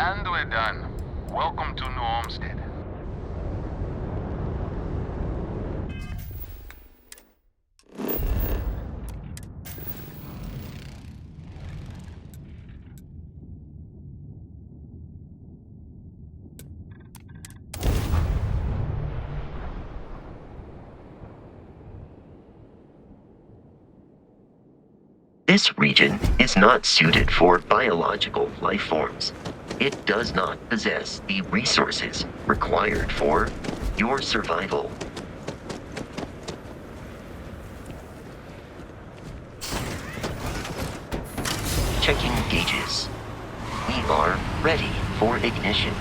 And we're done. Welcome to New Homestead. This region is not suited for biological life forms. It does not possess the resources required for your survival. Checking gauges. We are ready for ignition.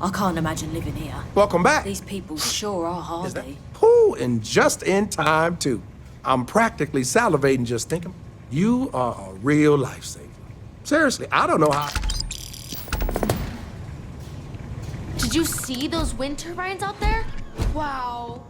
I can't imagine living here. Welcome back. These people sure are hardy. Ooh, and just in time, too. I'm practically salivating just thinking. You are a real lifesaver. Seriously, I don't know how... Did you see those wind turbines out there? Wow.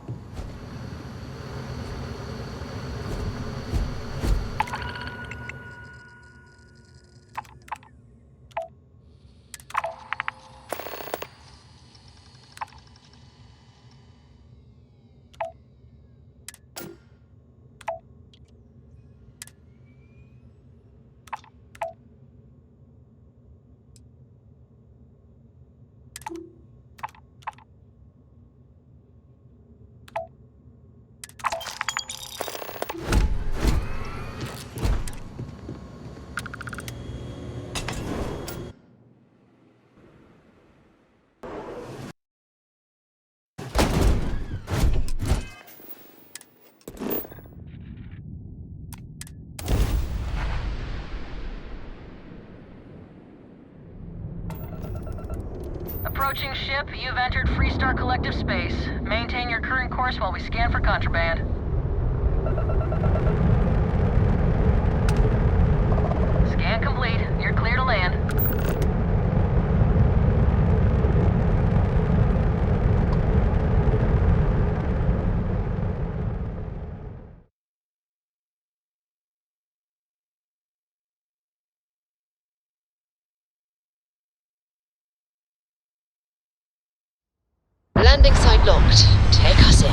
Approaching ship, you've entered Freestar Collective space. Maintain your current course while we scan for contraband. Scan complete. You're clear to land. Landing site locked. Take us in.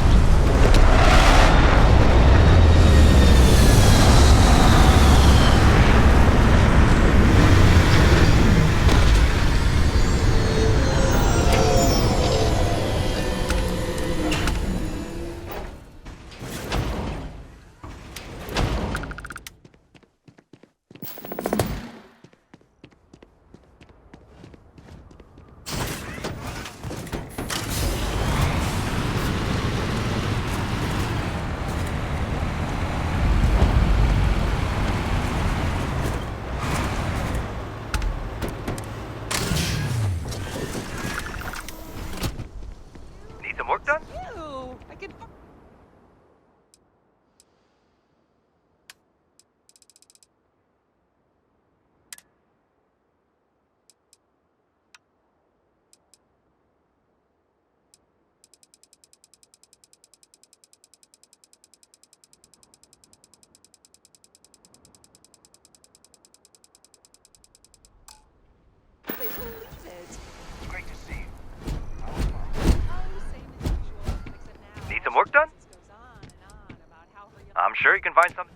Work done? I'm sure you can find something.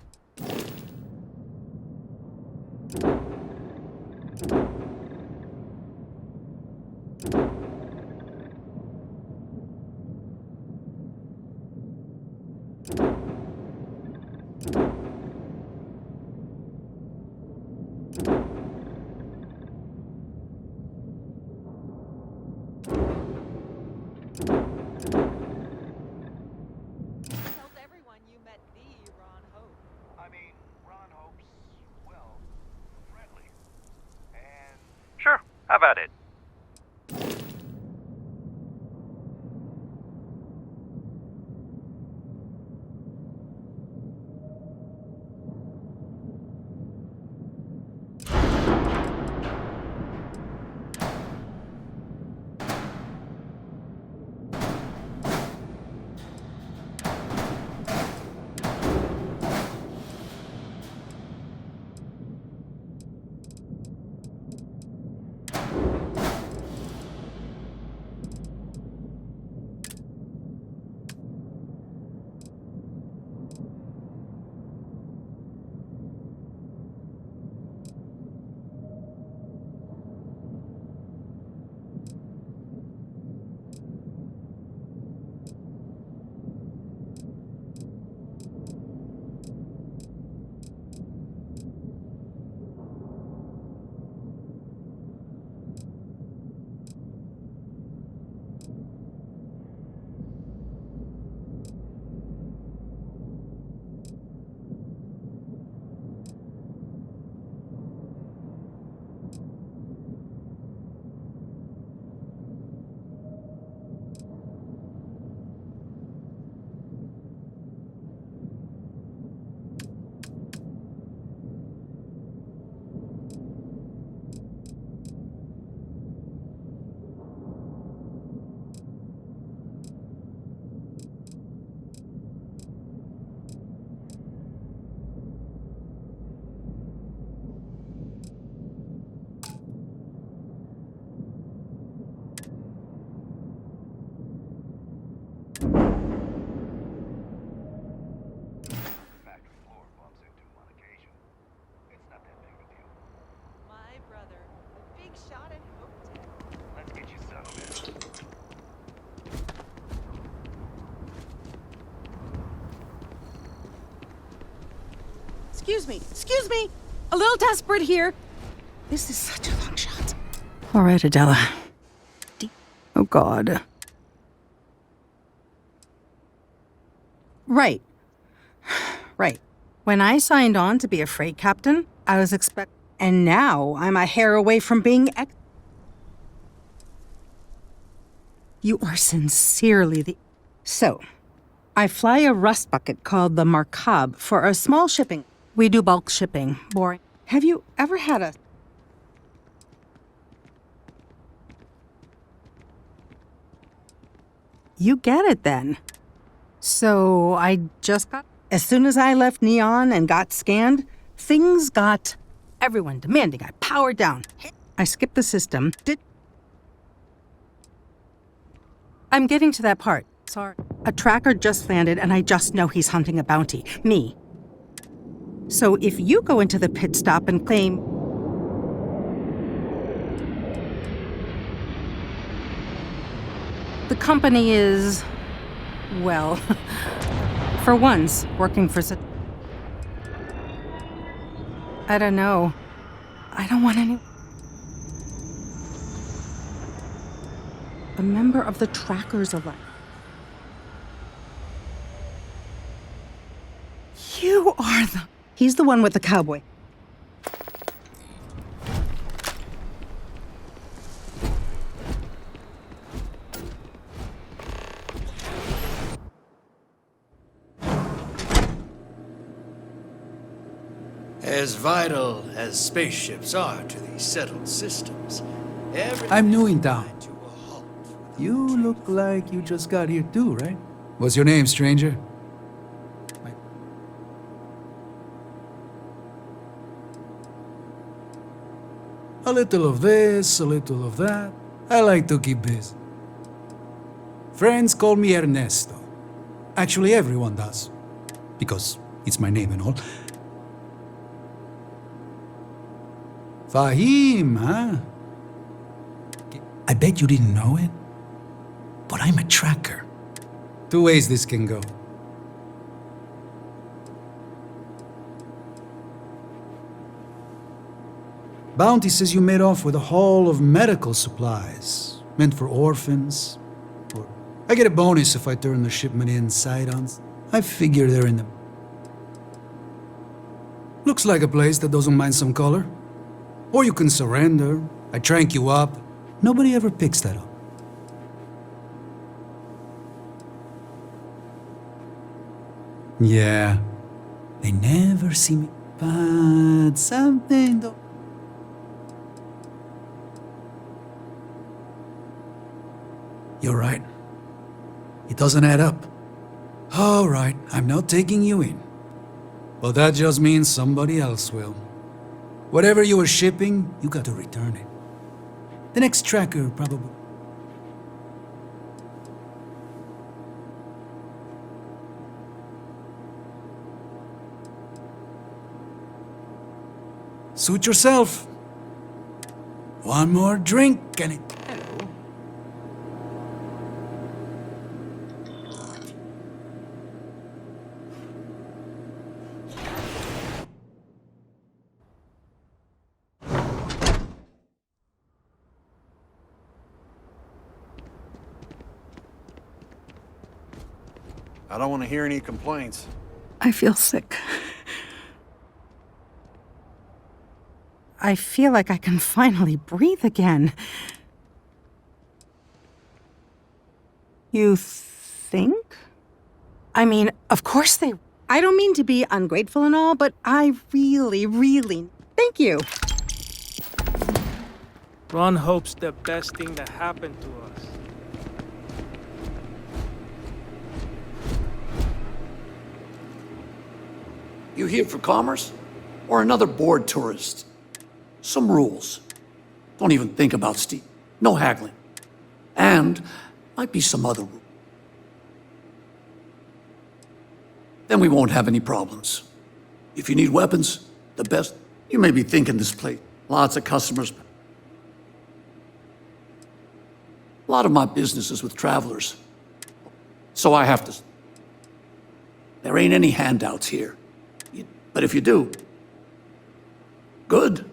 Tells everyone you met the Ron Hope. I mean, Ron Hope's, well, friendly. And... Sure, how about it? factory floor bumps into him on occasion. It's not that big of a deal. My brother, the big shot at Hope Tech. Let's get you settled in. Excuse me! A little desperate here. This is such a long shot. All right, Adela. Oh, God. Right. Right. When I signed on to be a freight captain, I was and now I'm a hair away from being You are sincerely the... So, I fly a rust bucket called the Markab for a small shipping. We do bulk shipping. Boring. Have you ever had a... You get it then. So I just got... As soon as I left Neon and got scanned, things got... Everyone demanding I power down. I skipped the system. I'm getting to that part. Sorry. A tracker just landed and I just know he's hunting a bounty. Me. So if you go into the pit stop and claim... The company is... Well... for once, working for... I don't know. I don't want any... A member of the Trackers alive. You are the... He's the one with the cowboy. As vital as spaceships are to these settled systems, I'm new in town. You look like you just got here too, right? What's your name, stranger? A little of this, a little of that. I like to keep busy. Friends call me Ernesto. Actually, everyone does. Because it's my name and all. Fahim, huh? I bet you didn't know it. But I'm a tracker. Two ways this can go. Bounty says you made off with a haul of medical supplies, meant for orphans. Or I get a bonus if I turn the shipment inside on. I figure they're in the... Looks like a place that doesn't mind some color. Or you can surrender. I trank you up. Nobody ever picks that up. Yeah. They never see me. But something though. You're right. It doesn't add up. All right, I'm not taking you in. But that just means somebody else will. Whatever you were shipping, you got to return it. The next tracker probably... Suit yourself. One more drink and it... Hello. I don't want to hear any complaints. I feel sick. I feel like I can finally breathe again. You think? I mean, of course they... I don't mean to be ungrateful and all, but I really... Thank you. Ron hopes the best thing that happened to us. You here for commerce? Or another bored tourist? Some rules. Don't even think about Steve. No haggling. And might be some other rule. Then we won't have any problems. If you need weapons, the best. You may be thinking this place. Lots of customers. A lot of my business is with travelers. So I have to... There ain't any handouts here. But if you do, good.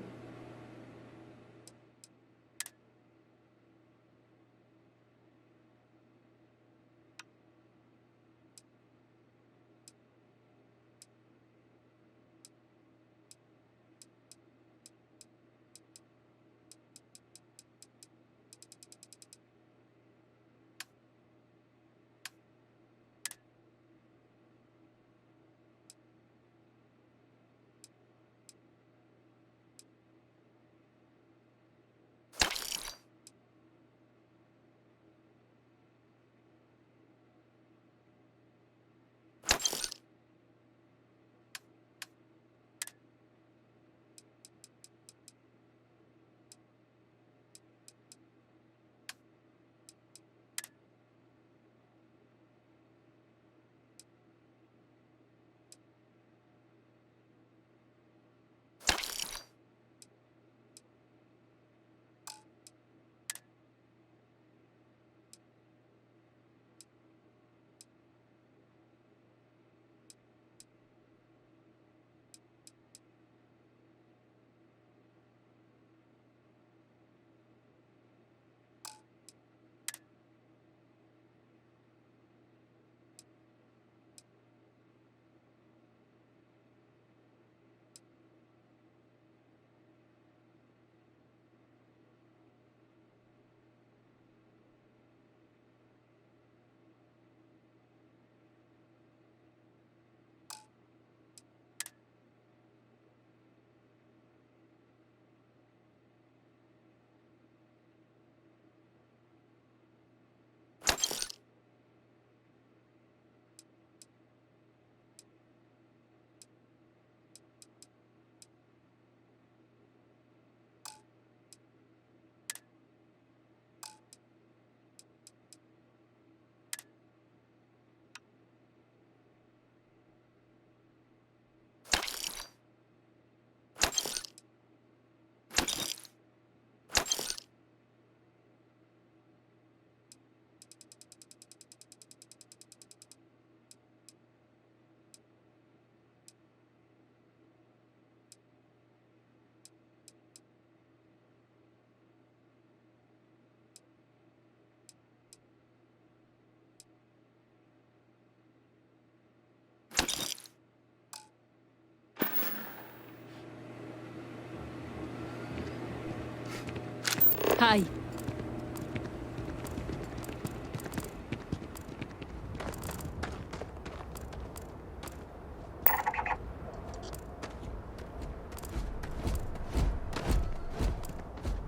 Hi.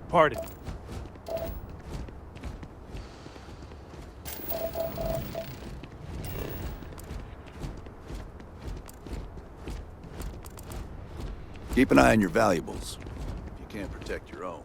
Pardon. Keep an eye on your valuables. If you can't protect your own.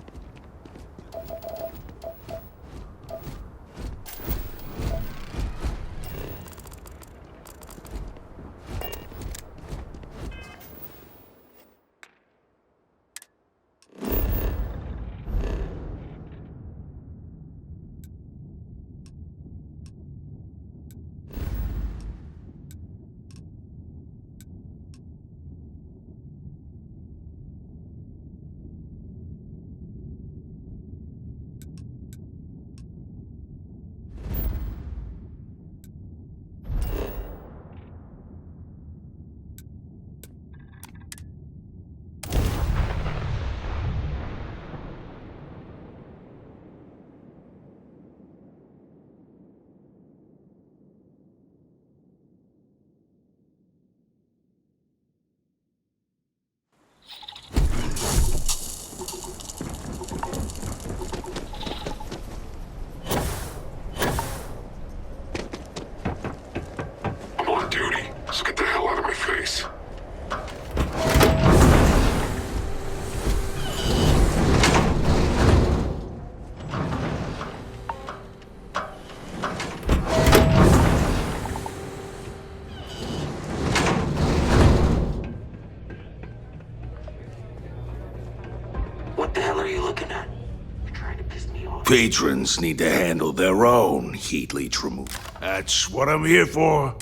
I'm on duty, so get the hell out of my face. What the hell are you looking at? You're trying to piss me off. Patrons need to handle their own heat leech removal. That's what I'm here for.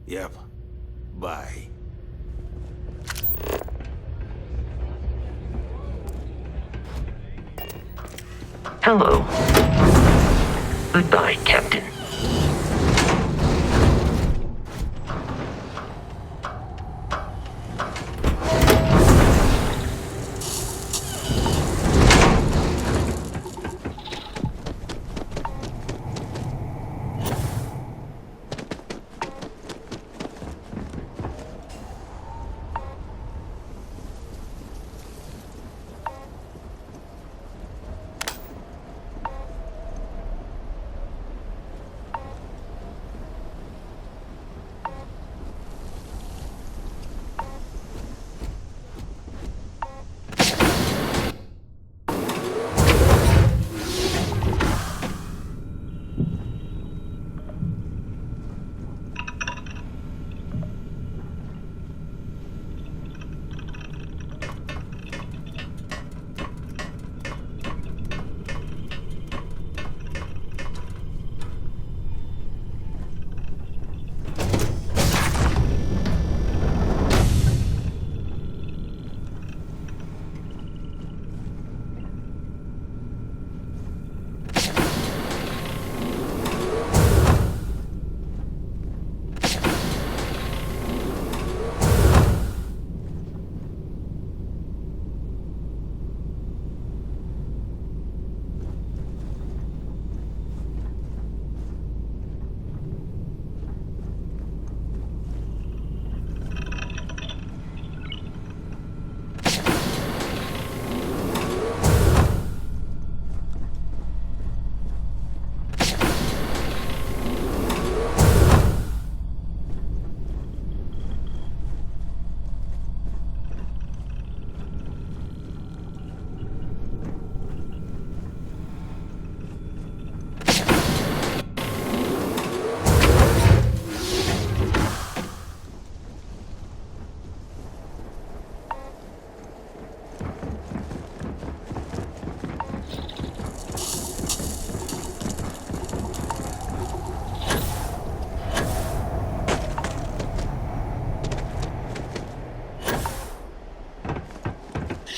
Yep. Bye. Hello. Goodbye, Captain.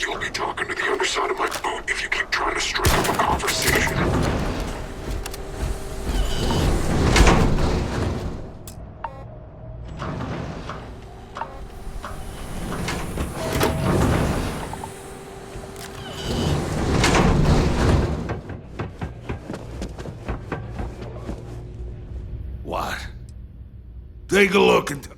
You'll be talking to the underside of my boot if you keep trying to strike up a conversation. What? Take a look and...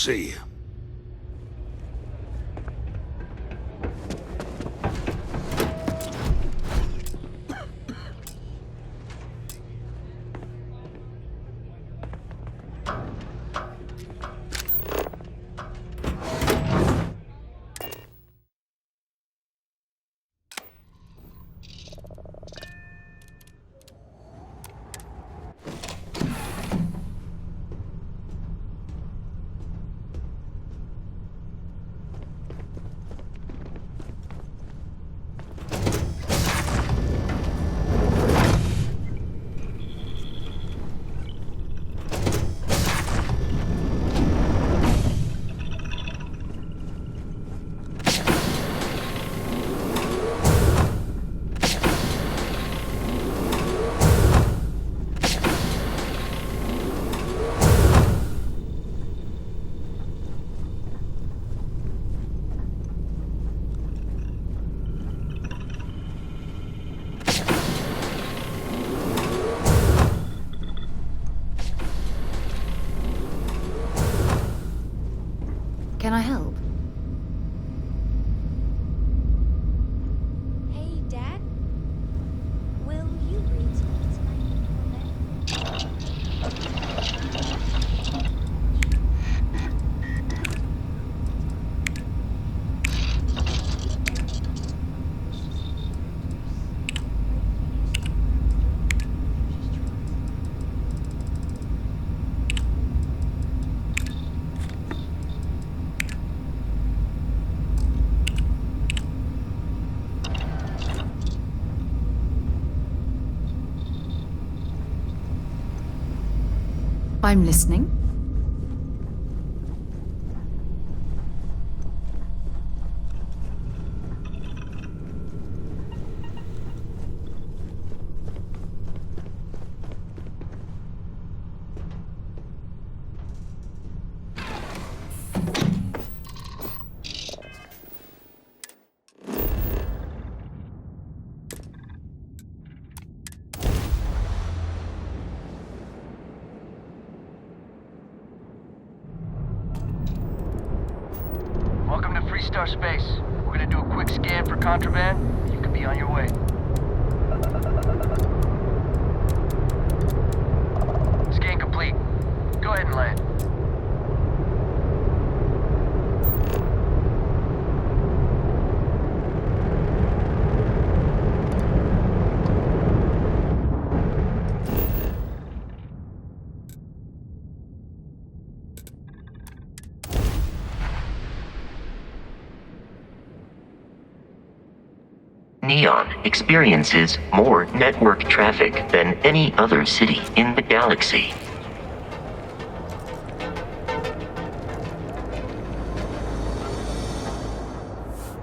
See ya. Can I help? Hey, Dad. Will you read to me tonight I'm listening. Welcome to Freestar Space. We're gonna do a quick scan for contraband. You can be on your way. Scan complete. Go ahead and land. Neon experiences more network traffic than any other city in the galaxy.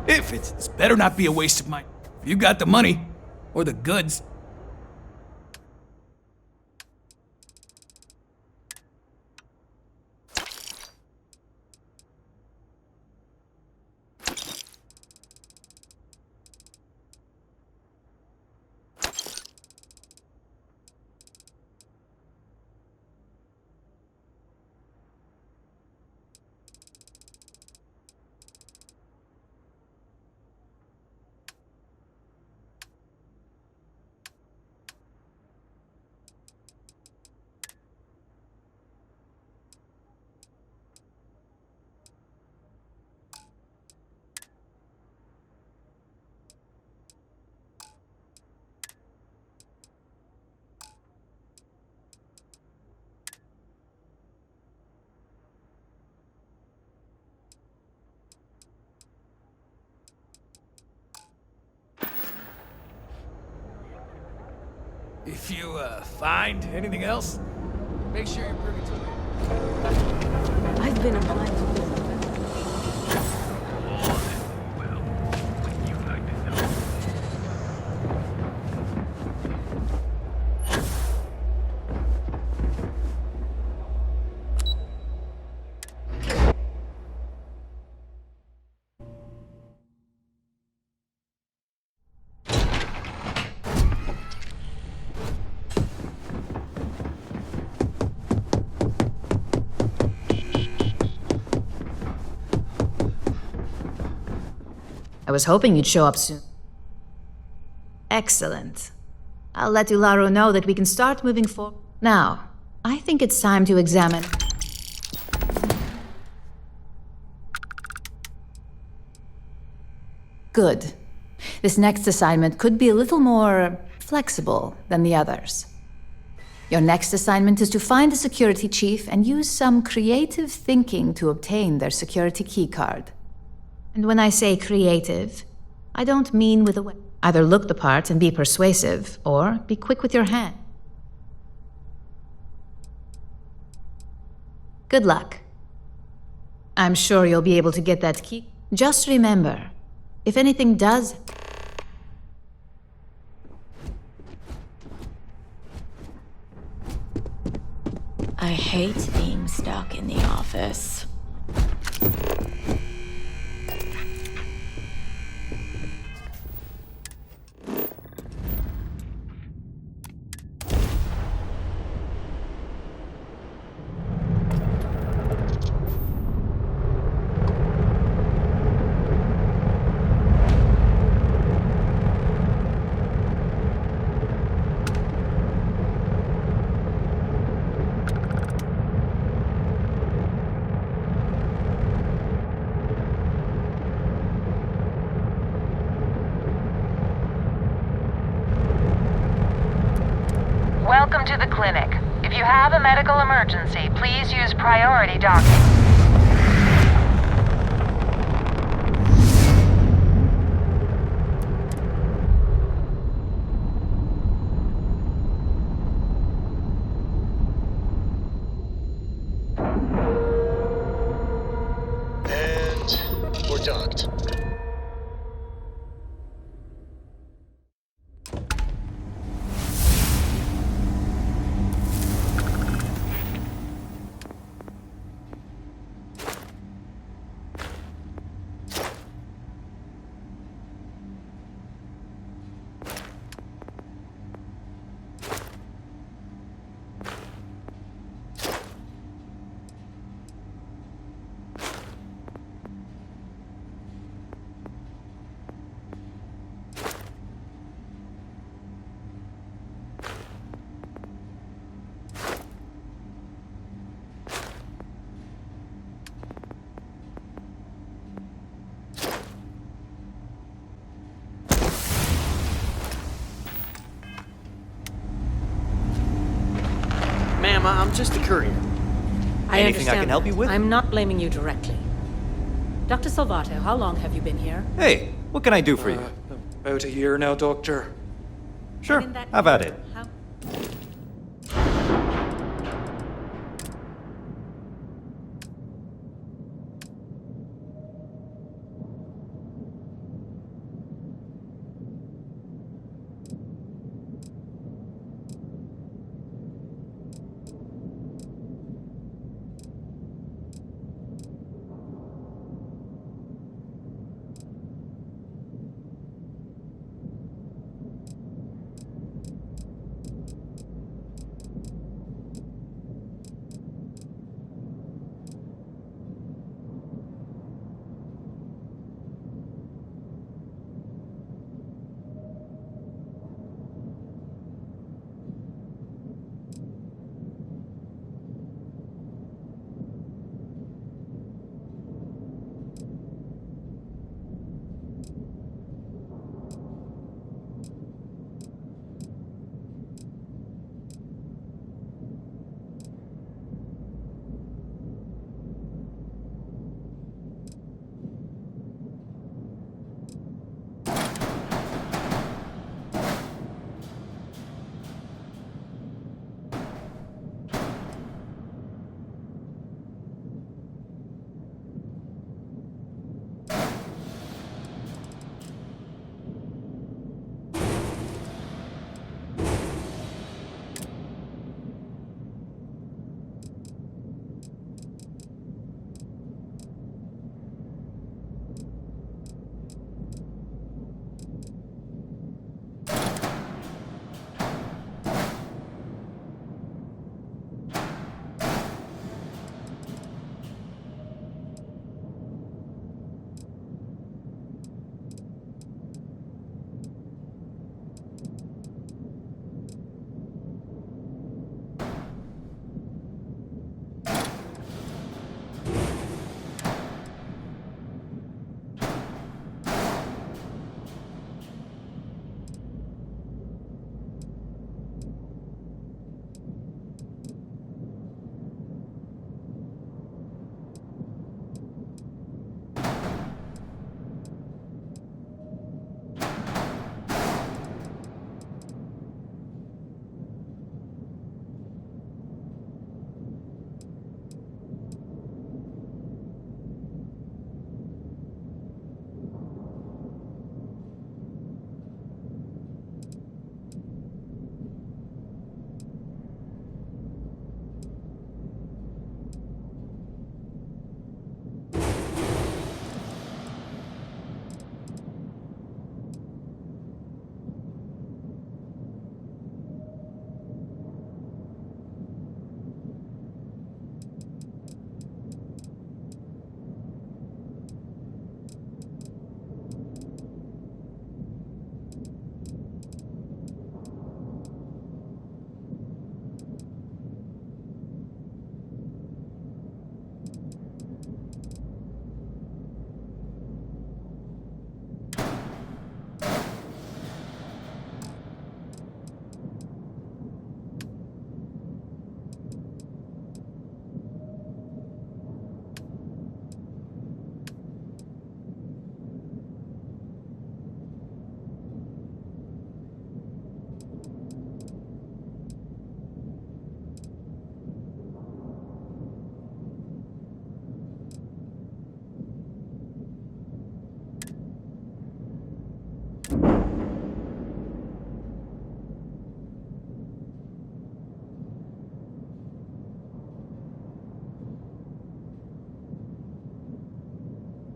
If it's better not be a waste of my. If you got the money or the goods. If you find anything else, make sure you bring it to me. I've been applying. I was hoping you'd show up soon. Excellent. I'll let Ularo know that we can start moving forward. Now, I think it's time to examine. Good. This next assignment could be a little more flexible than the others. Your next assignment is to find the security chief and use some creative thinking to obtain their security keycard. And when I say creative, I don't mean with a weapon. Either look the part and be persuasive, or be quick with your hand. Good luck. I'm sure you'll be able to get that key. Just remember, if anything does... I hate being stuck in the office. you have a medical emergency, please use priority docking. And we're docked. Ma'am, I'm just a courier. Anything I can help you with? I'm not blaming you directly. Dr. Salvato, how long have you been here? Hey, what can I do for you? About a year now, Doctor. Sure, how about it?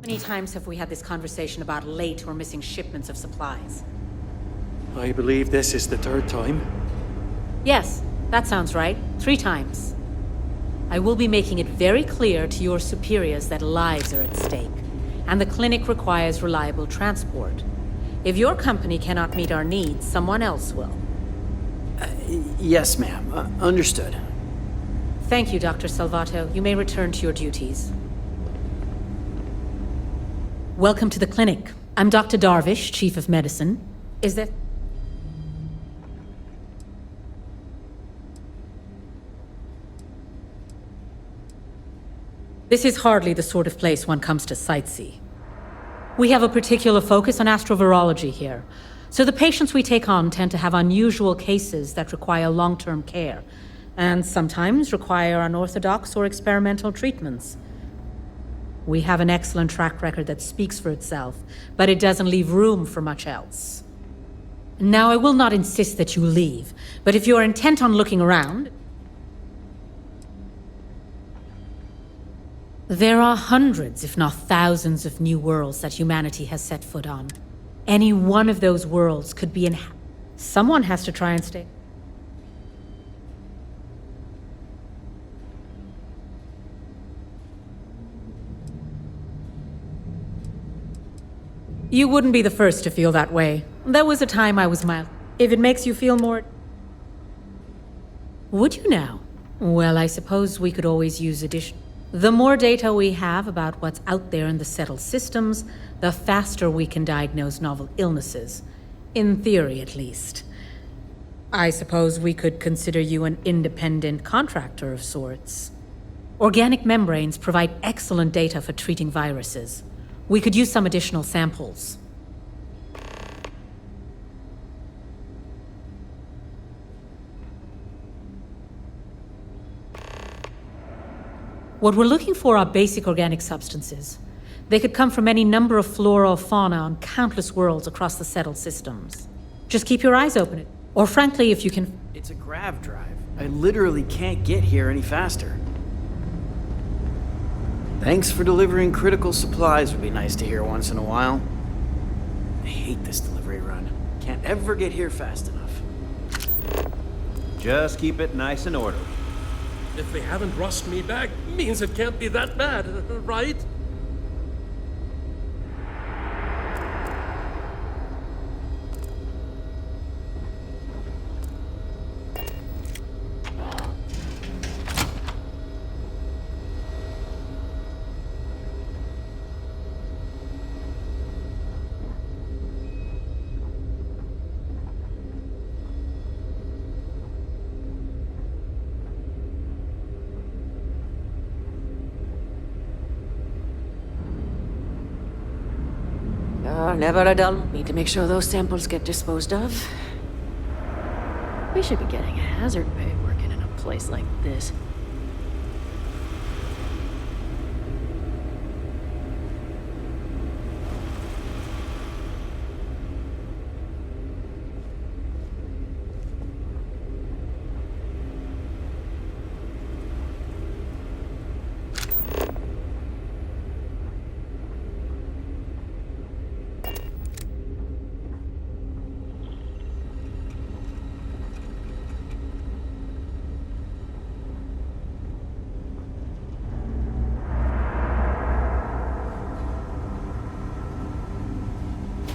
Many times have we had this conversation about late or missing shipments of supplies? I believe this is the third time. Yes, that sounds right. 3 times. I will be making it very clear to your superiors that lives are at stake, and the clinic requires reliable transport. If your company cannot meet our needs, someone else will. Yes, ma'am. Understood. Thank you, Dr. Salvato. You may return to your duties. Welcome to the clinic. I'm Dr. Darvish, Chief of Medicine. Is that... This is hardly the sort of place one comes to sightsee. We have a particular focus on astrovirology here, so the patients we take on tend to have unusual cases that require long-term care, and sometimes require unorthodox or experimental treatments. We have an excellent track record that speaks for itself, but it doesn't leave room for much else. Now, I will not insist that you leave, but if you are intent on looking around... There are hundreds, if not thousands, of new worlds that humanity has set foot on. Any one of those worlds could be someone has to try and stay. You wouldn't be the first to feel that way. There was a time I was mild. If it makes you feel more... Would you now? Well, I suppose we could always use addition. The more data we have about what's out there in the settled systems, the faster we can diagnose novel illnesses. In theory, at least. I suppose we could consider you an independent contractor of sorts. Organic membranes provide excellent data for treating viruses. We could use some additional samples. What we're looking for are basic organic substances. They could come from any number of flora or fauna on countless worlds across the settled systems. Just keep your eyes open. Or frankly, if you can... It's a grav drive. I literally can't get here any faster. Thanks for delivering critical supplies would be nice to hear once in a while. I hate this delivery run. Can't ever get here fast enough. Just keep it nice and orderly. If they haven't rushed me back, means it can't be that bad, right? Never a dull. Need to make sure those samples get disposed of. We should be getting a hazard pay working in a place like this.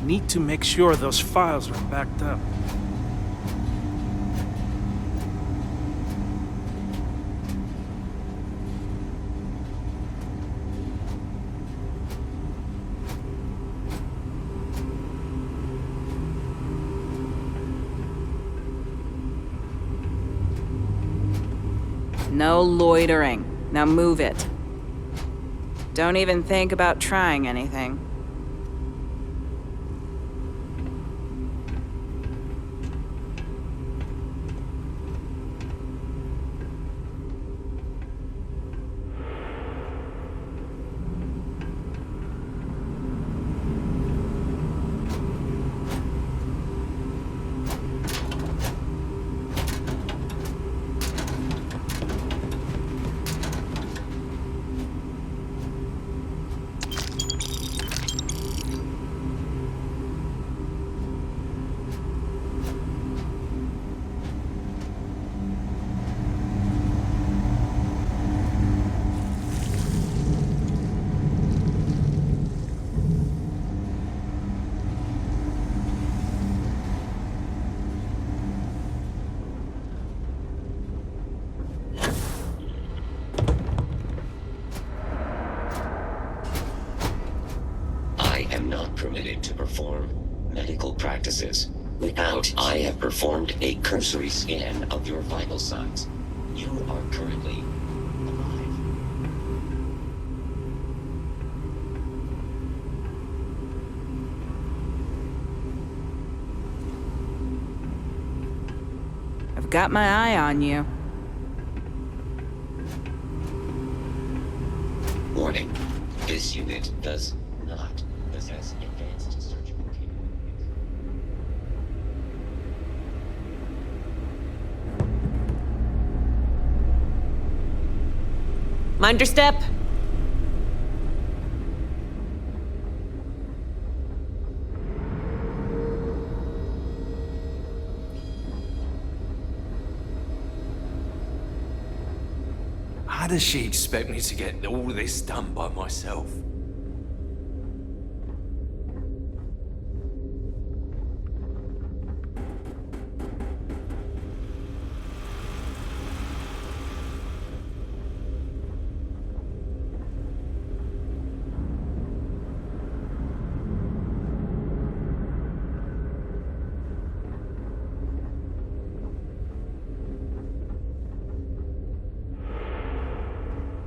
Need to make sure those files are backed up. No loitering. Now move it. Don't even think about trying anything. am not permitted to perform medical practices without I have performed a cursory scan of your vital signs. You are currently alive. I've got my eye on you. Warning. This unit does not possess advanced surgical capabilities. Mind your step. How does she expect me to get all this done by myself?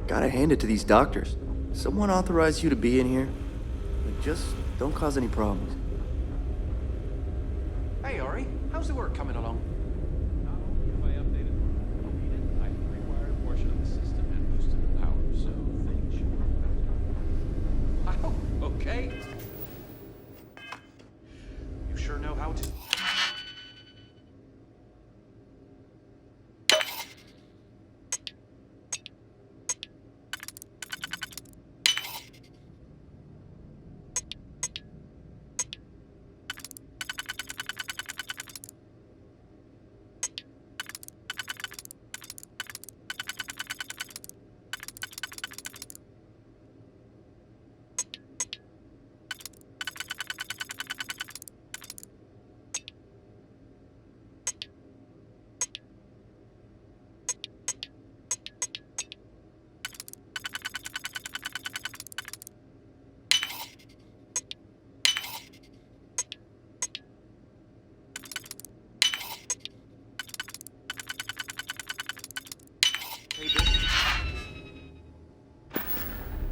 Gotta hand it to these doctors. Someone authorized you to be in here. Like, just don't cause any problems. Hey, Ori. How's the work coming along? Not only have I updated what needed, I've rewired a portion of the system and boosted the power, so things should work better. Wow, okay. You sure know how to...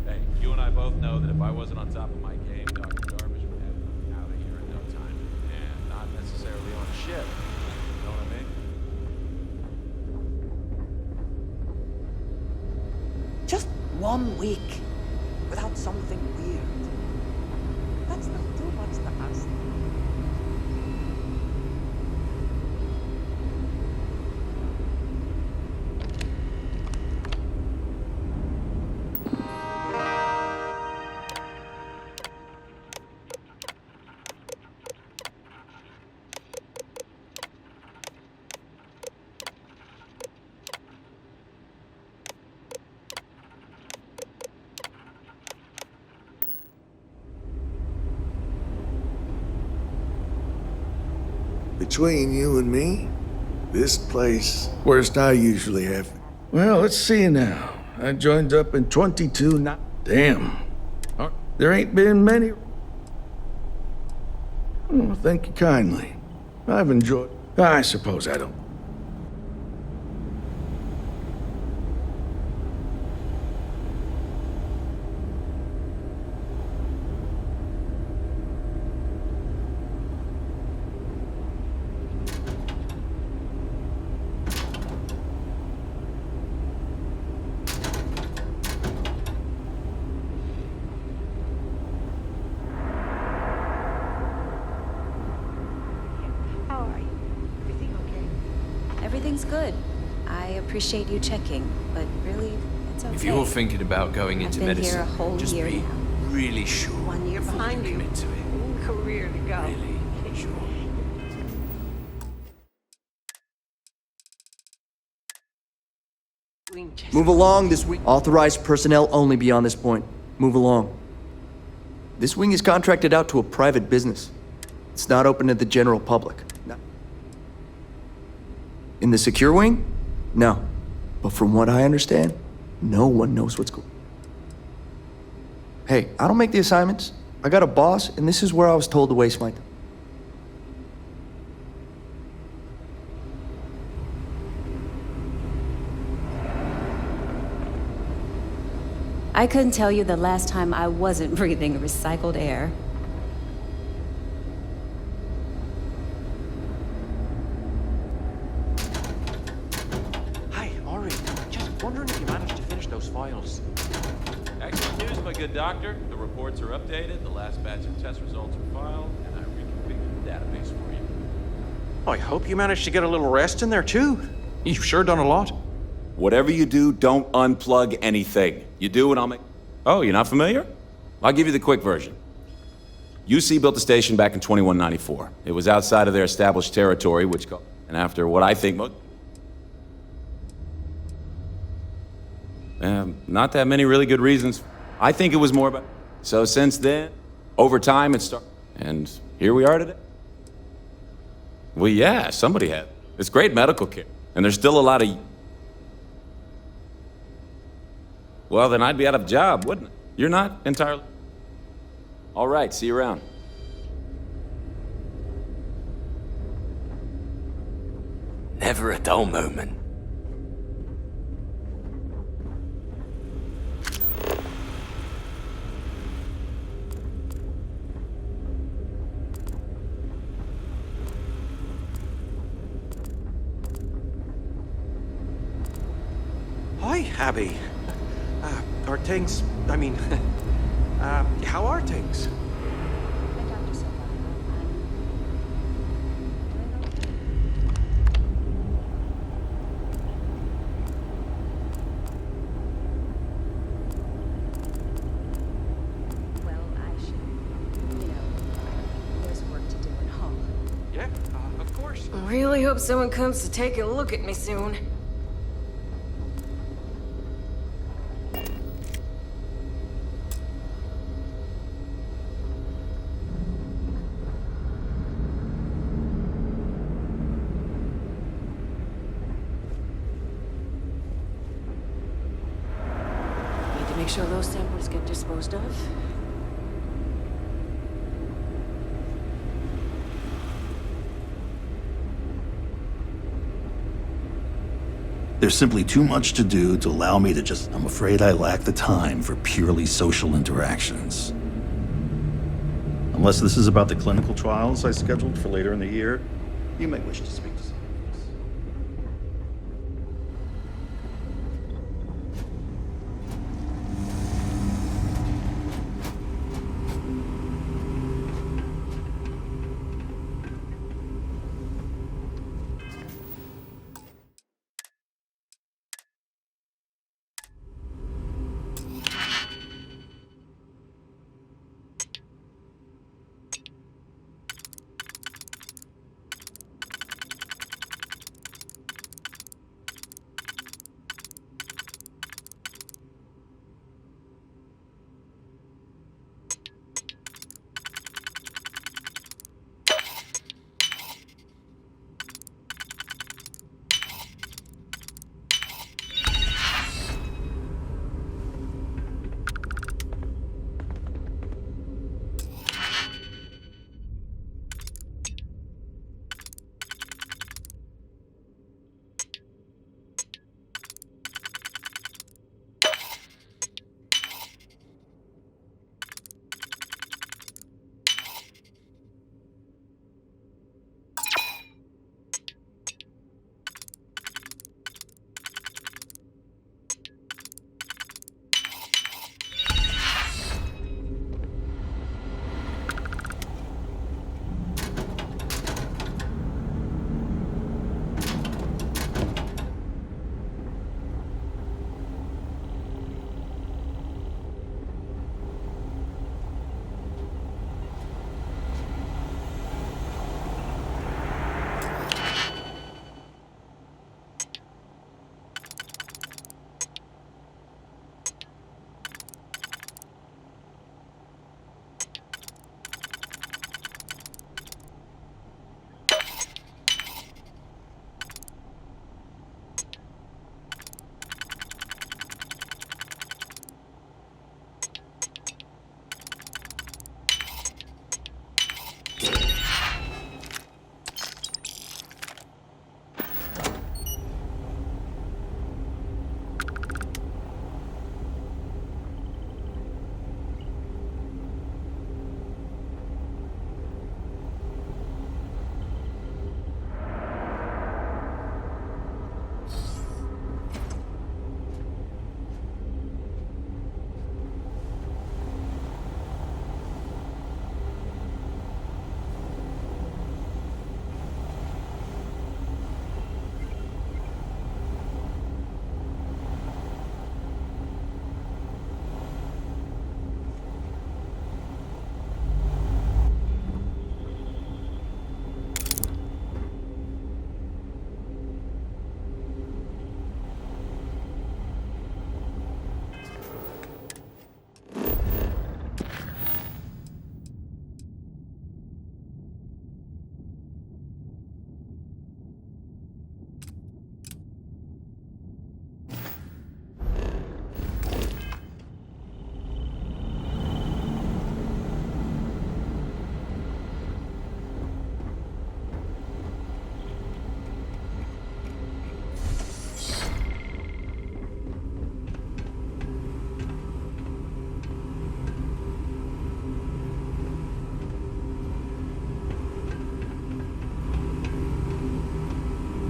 Hey, you and I both know that if I wasn't on top of my game, Dr. Darvish would have me out of here in no time. And not necessarily on a ship. You know what I mean? Just 1 week without something weird. That's not too much to ask. Between you and me, this place, worst I usually have. Well, let's see now. I joined up in 22 Damn. There ain't been many. Oh, thank you kindly. I've enjoyed. I suppose I don't. How are you? Everything okay? Everything's good. I appreciate you checking, but really, it's okay. If you're thinking about going into I've been medicine, here a whole just year be now. really sure. 1 year behind you. Commit to it. Career to go. Really sure. Move along this wing. Authorized personnel only beyond this point. Move along. This wing is contracted out to a private business. It's not open to the general public. No. In the secure wing? No. But from what I understand, no one knows what's going on. Hey, I don't make the assignments. I got a boss, and this is where I was told to waste my time. I couldn't tell you the last time I wasn't breathing recycled air. Hi, Ori. Just wondering if you managed to finish those files. Excellent news, my good doctor. The reports are updated, the last batch of test results are filed, and I reconfigured the database for you. I hope you managed to get a little rest in there too. You've sure done a lot. Whatever you do, don't unplug anything. You do, and I'll make... Oh, you're not familiar? I'll give you the quick version. UC built the station back in 2194. It was outside of their established territory, which... And after what I think most... Not that many really good reasons. I think it was more about... So since then, over time, it started... And here we are today. Well, yeah, somebody had. It's great medical care. And there's still a lot of... Well, then I'd be out of job, wouldn't it? You're not entirely... All right, see you around. Never a dull moment. Hi, Abby. Are things... I mean... how are things? Well, I should... You know, there's work to do at home. Yeah, of course. I really hope someone comes to take a look at me soon. Need to make sure those samples get disposed of. There's simply too much to do to allow me to just... I'm afraid I lack the time for purely social interactions. Unless this is about the clinical trials I scheduled for later in the year, you may wish to speak to someone.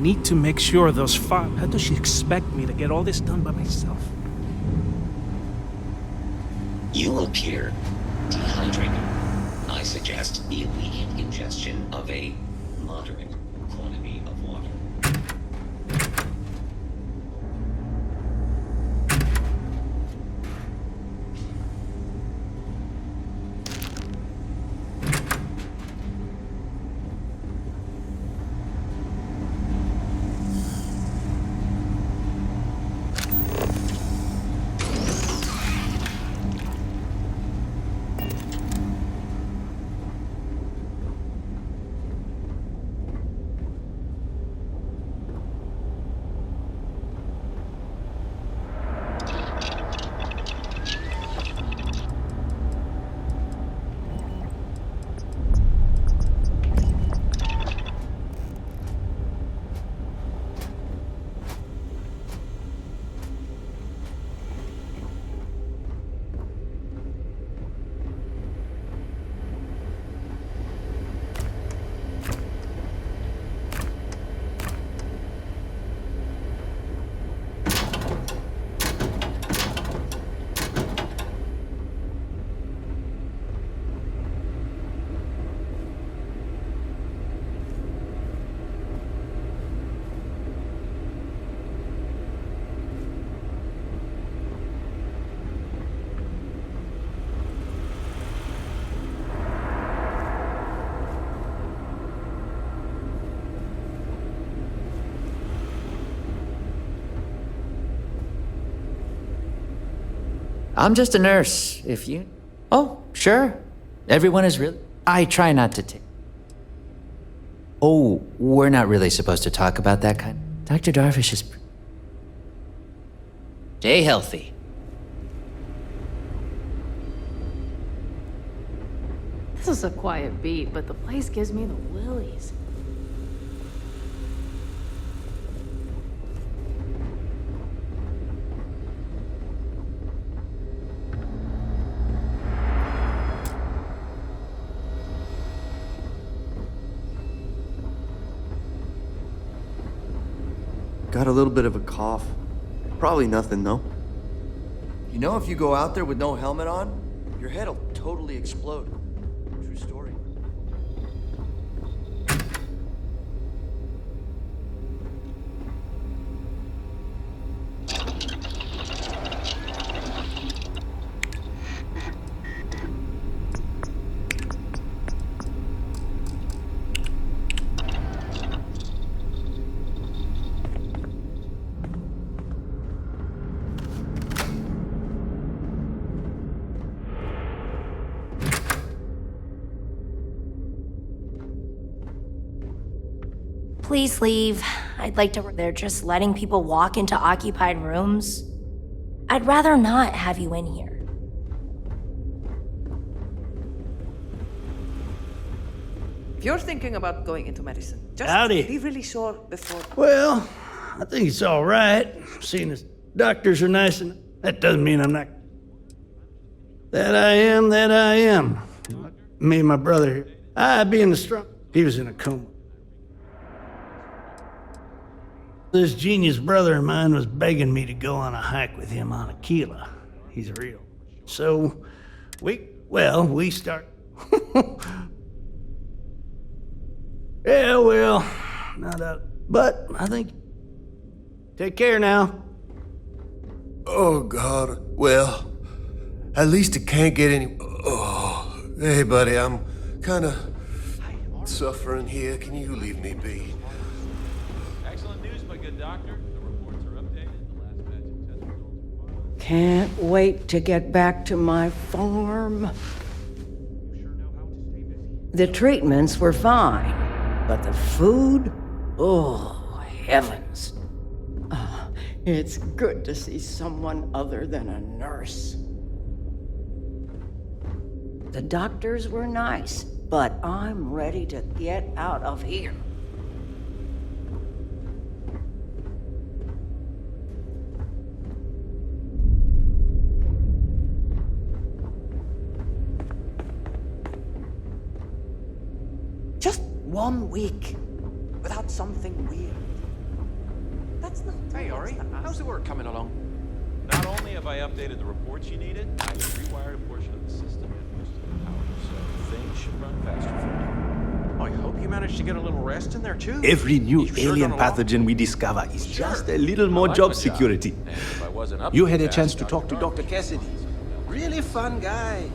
Need to make sure those files... How does she expect me to get all this done by myself? You appear dehydrated. I suggest the immediate ingestion of a moderate quantity of water. I'm just a nurse, if you... Oh, sure. Everyone is really... I try not to take... Oh, we're not really supposed to talk about that kind. Dr. Darvish is... Stay healthy. This is a quiet beat, but the place gives me the willies. Got a little bit of a cough. Probably nothing, though. You know, if you go out there with no helmet on, your head'll totally explode. True story. Please leave. I'd like to... They're just letting people walk into occupied rooms. I'd rather not have you in here. If you're thinking about going into medicine, just Howdy. be really sure before... Well, I think it's all right, seeing as doctors are nice, and that doesn't mean I'm not... That I am. Me and my brother here. I being the strong... He was in a coma. This genius brother of mine was begging me to go on a hike with him on Aquila. He's real. So, we start... Yeah, well, not out. But I think... Take care now. Oh, God. Well, at least it can't get any... Oh, hey, buddy, I'm kind of suffering here. Can you leave me be? Excellent news, my good doctor. The reports are updated. The last batch of test results are filed. Can't wait to get back to my farm. The treatments were fine, but the food? Oh, heavens. It's good to see someone other than a nurse. The doctors were nice, but I'm ready to get out of here. Just 1 week without something weird. Hey, Ori, how's the work coming along? Not only have I updated the reports you needed, I have rewired a portion of the system and boosted the power, so things should run faster for you. I hope you managed to get a little rest in there too. Every new You've sure alien done a lot. pathogen we discover is Sure. just a little I more like job my security. And if I wasn't up You to had a task, chance to talk to Dr. Dr. Cassidy. Really fun guy.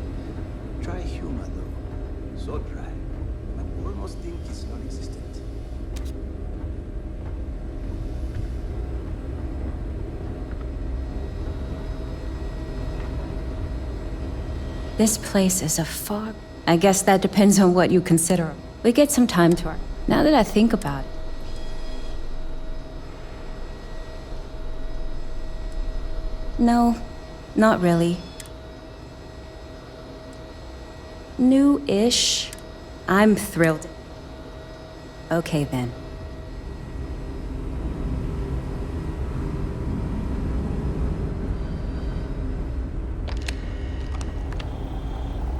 Try humor, though. So dry. I almost think it's non-existent. This place is a fog. I guess that depends on what you consider. We get some time to our. Now that I think about it. No, not really. New-ish. I'm thrilled. Okay then.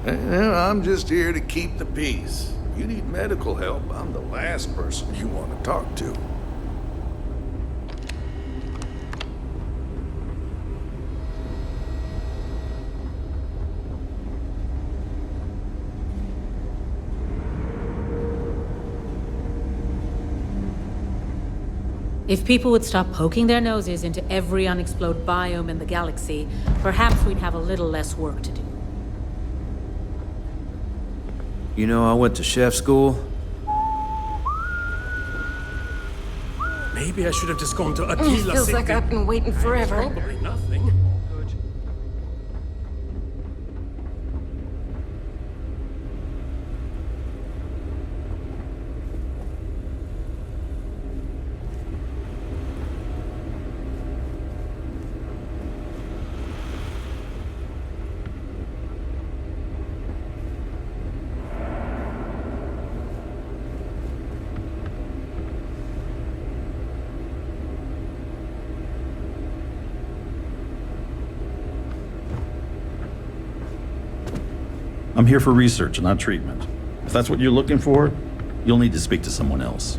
Well, I'm just here to keep the peace. You need medical help, I'm the last person you want to talk to. If people would stop poking their noses into every unexplored biome in the galaxy, perhaps we'd have a little less work to do. You know, I went to chef school. Maybe I should have just gone to Aquila Feels City. like I've been waiting forever. Probably nothing. I'm here for research, not treatment. If that's what you're looking for, you'll need to speak to someone else.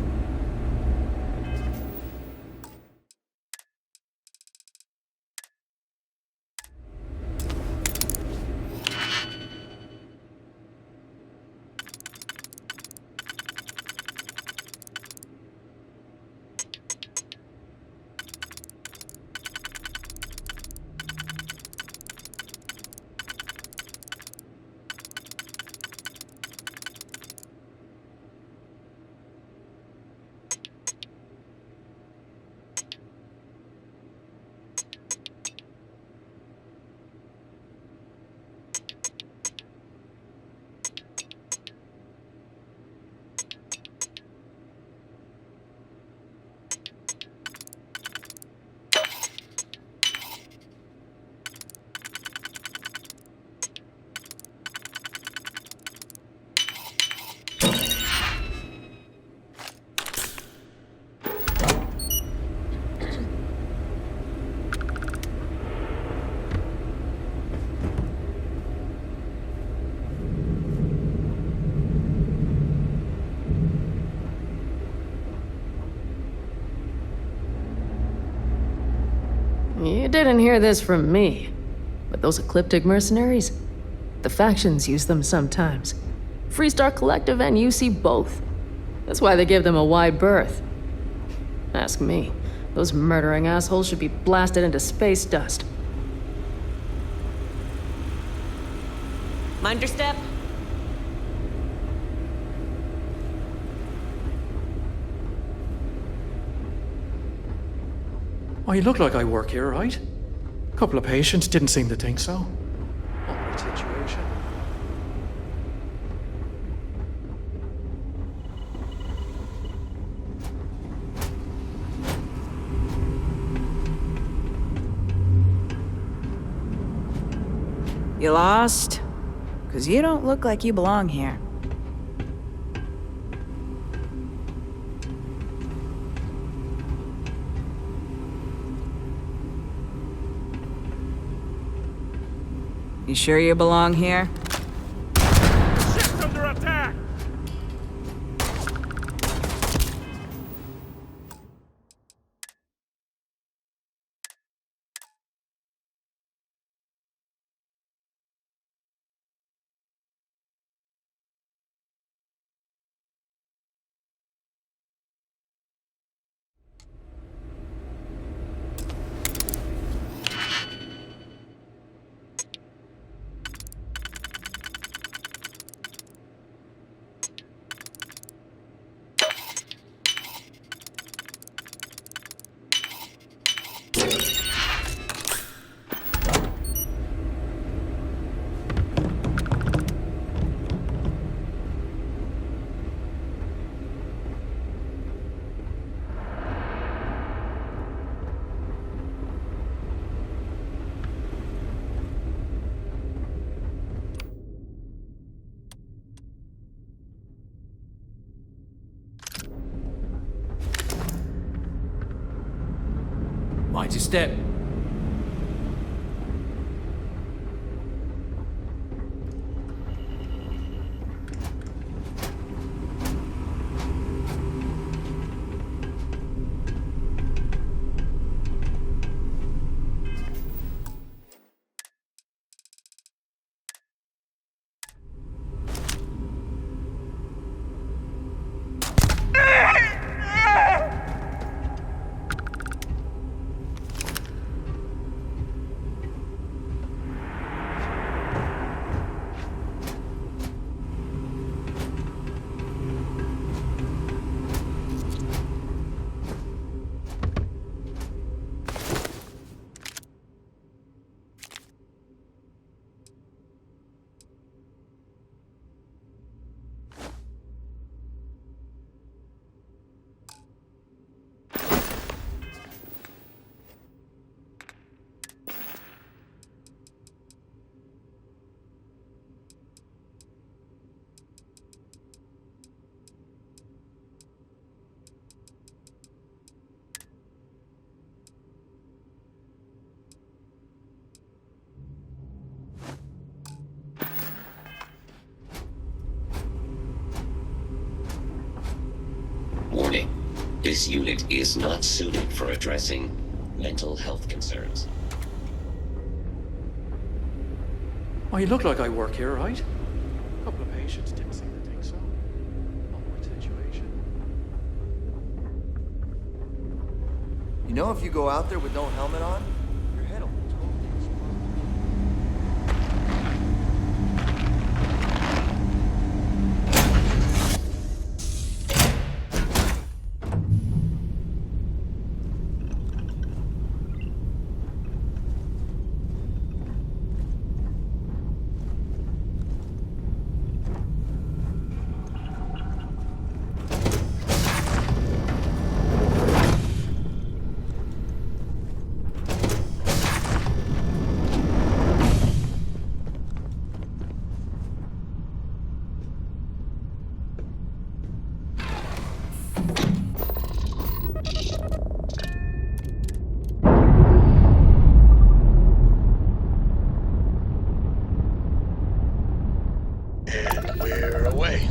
You didn't hear this from me, but those ecliptic mercenaries, the factions use them sometimes. Freestar Collective and UC both. That's why they give them a wide berth. Ask me, those murdering assholes should be blasted into space dust. Mind your step. Oh, you look like I work here, right? A couple of patients didn't seem to think so. Awkward situation. You lost? 'Cause you don't look like you belong here. You sure you belong here? Watch your step. Warning. This unit is not suited for addressing mental health concerns. Oh, you look like I work here, right? A couple of patients didn't seem to think so. Awkward situation. You know, if you go out there with no helmet on, your head will totally explode. And we're away.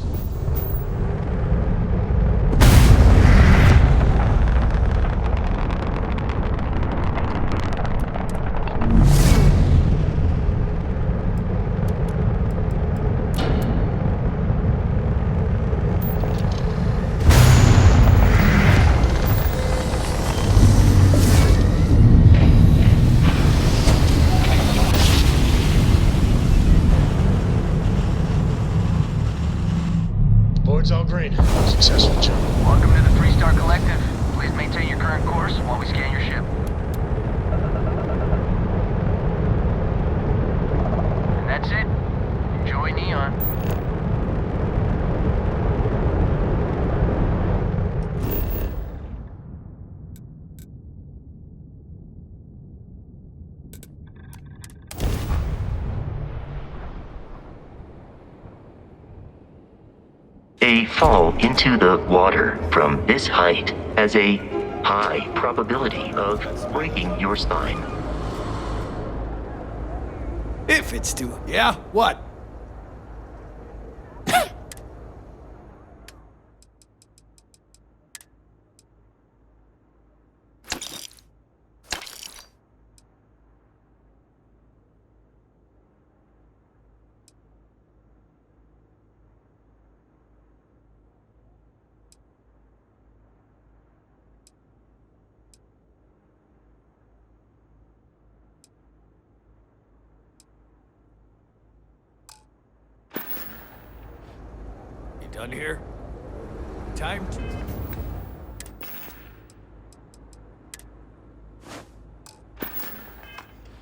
Board's all green. Successful jump. Welcome to the 3-Star Collective. Please maintain your current course while we scan your ship. And that's it. Enjoy Neon. A fall into the water from this height has a high probability of breaking your spine. If it's too... Yeah? What? You done here? Time to...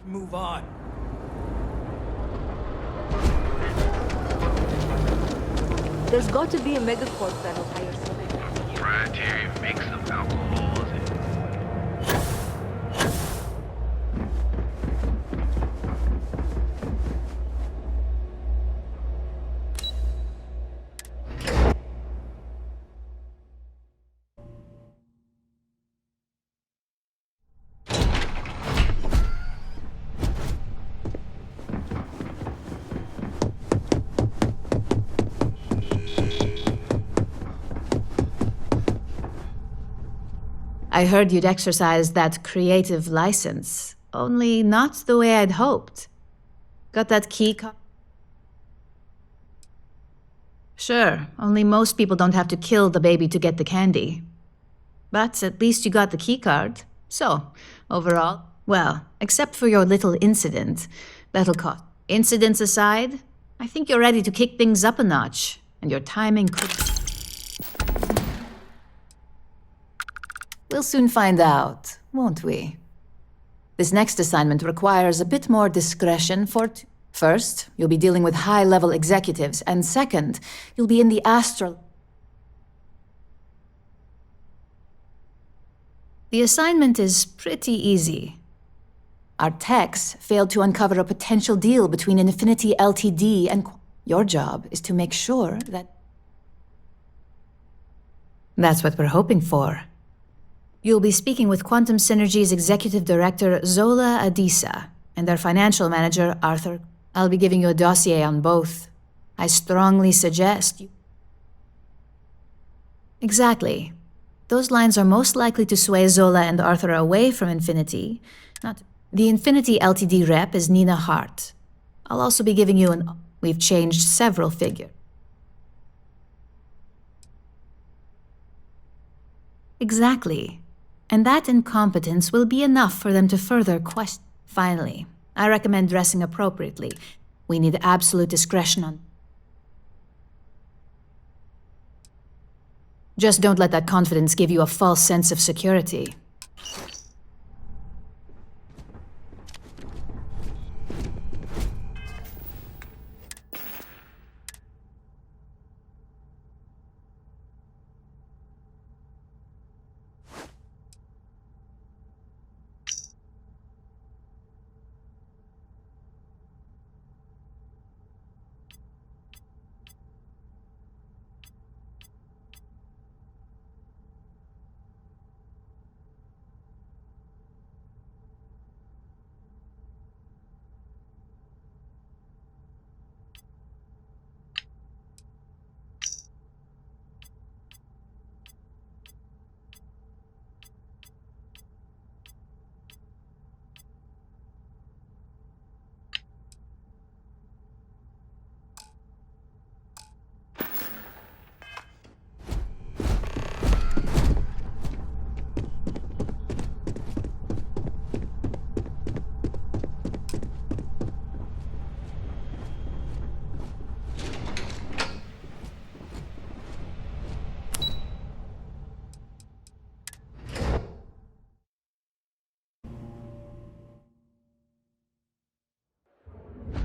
Move on. There's got to be a megacorp that'll hire something. Proprietary mix of alcohols and... I heard you'd exercised that creative license, only not the way I'd hoped. Got that key card? Sure, only most people don't have to kill the baby to get the candy. But at least you got the key card. So, overall, well, except for your little incident, that'll cost. Incidents aside, I think you're ready to kick things up a notch, and your timing could... We'll soon find out, won't we? This next assignment requires a bit more discretion for... First, you'll be dealing with high-level executives, and second, you'll be in the astral... The assignment is pretty easy. Our techs failed to uncover a potential deal between Infinity Ltd. and... Your job is to make sure that... That's what we're hoping for. You'll be speaking with Quantum Synergy's Executive Director, Zola Adisa, and their financial manager, Arthur. I'll be giving you a dossier on both. I strongly suggest you... Exactly. Those lines are most likely to sway Zola and Arthur away from Infinity. The Infinity Ltd. rep is Nina Hart. I'll also be giving you an... We've changed several figures. Exactly. And that incompetence will be enough for them to further question. Finally, I recommend dressing appropriately. We need absolute discretion on... Just don't let that confidence give you a false sense of security.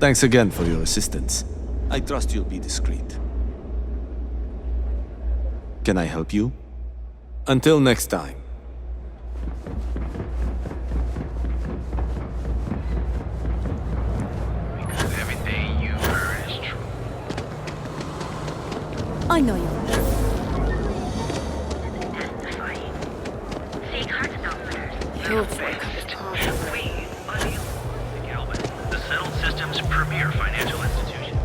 Thanks again for your assistance. I trust you'll be discreet. Can I help you? Until next time. Because everything you heard is true. I know you. Killed for a cup of coffee. The Settled Systems' premier financial institution.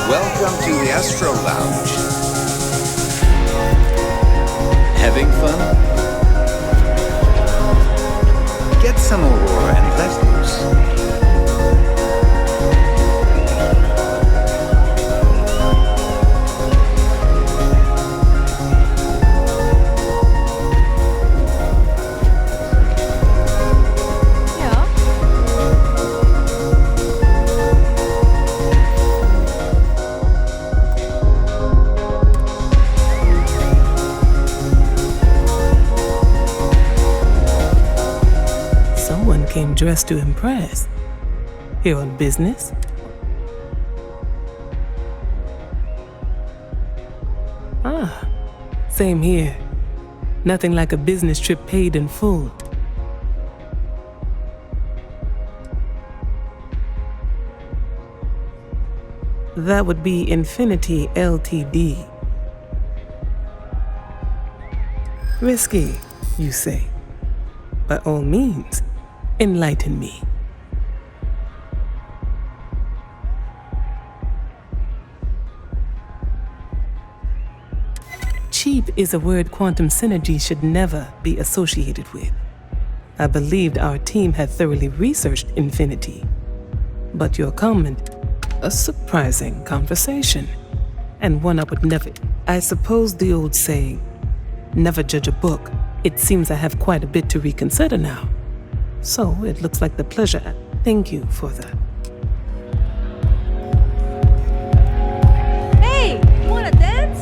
Welcome to the Astro Lounge. Having fun? Get some Aurora and let loose. Came dressed to impress. Here on business? Ah, same here. Nothing like a business trip paid in full. That would be Infinity Ltd. Risky, you say? By all means, enlighten me. Cheap is a word quantum synergy should never be associated with. I believed our team had thoroughly researched Infinity. But your comment, a surprising conversation, and one I would never. I suppose the old saying, never judge a book. It seems I have quite a bit to reconsider now. So it looks like the pleasure. Thank you for that. Hey, you wanna dance?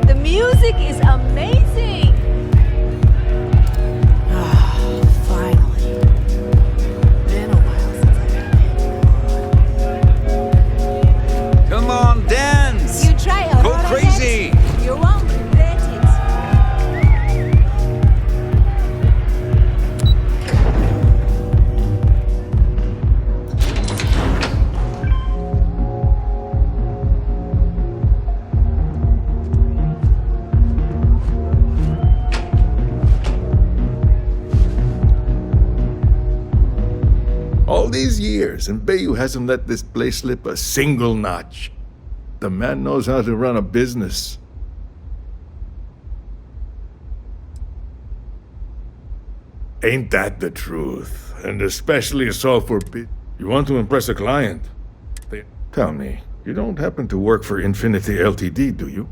The music is amazing! Finally. Been a while since I Come on, dance! You try a Go crazy! You won't regret it. All these years, and Bayou hasn't let this place slip a single notch. The man knows how to run a business. Ain't that the truth? And especially so for you want to impress a client. Tell me, you don't happen to work for Infinity Ltd, do you?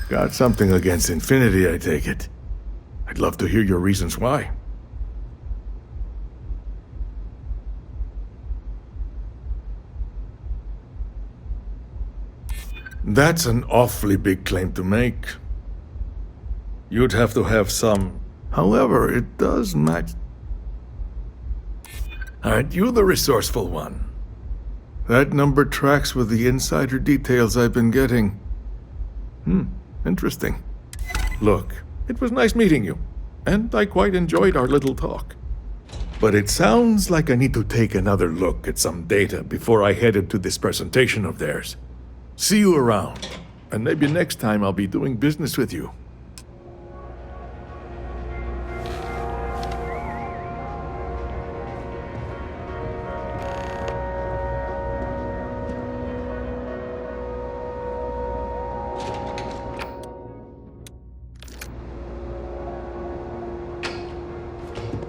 Got something against Infinity, I take it. I'd love to hear your reasons why. That's an awfully big claim to make. You'd have to have some. However, it does match. Aren't you the resourceful one? That number tracks with the insider details I've been getting. Interesting. Look, it was nice meeting you, and I quite enjoyed our little talk. But it sounds like I need to take another look at some data before I head into this presentation of theirs. See you around, and maybe next time I'll be doing business with you.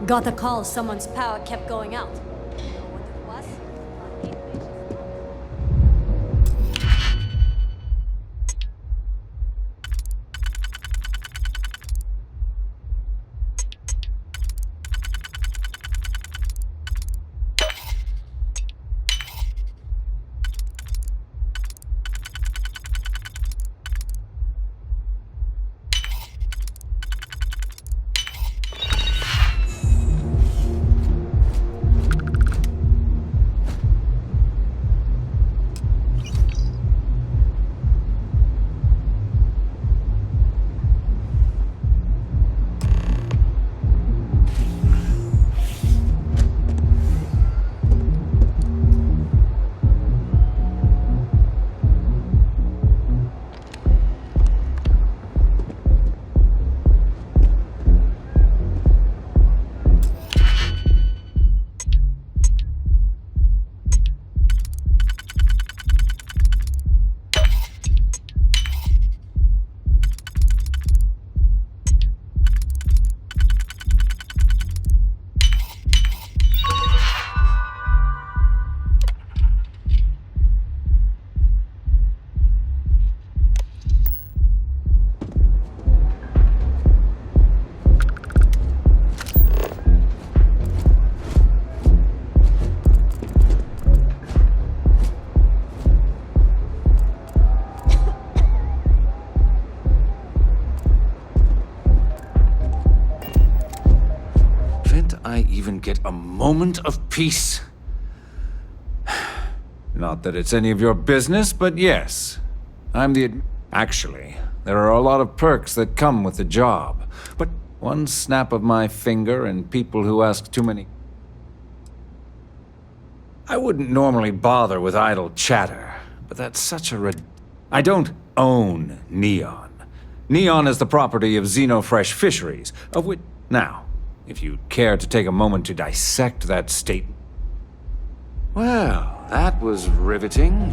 Got the call someone's power kept going out. I even get a moment of peace? Not that it's any of your business, but yes. I'm the Actually, there are a lot of perks that come with the job. But one snap of my finger and people who ask too many... I wouldn't normally bother with idle chatter, but that's such a I don't own Neon. Neon is the property of Xenofresh Fisheries, of which... Now, if you'd care to take a moment to dissect that statement... Well, that was riveting.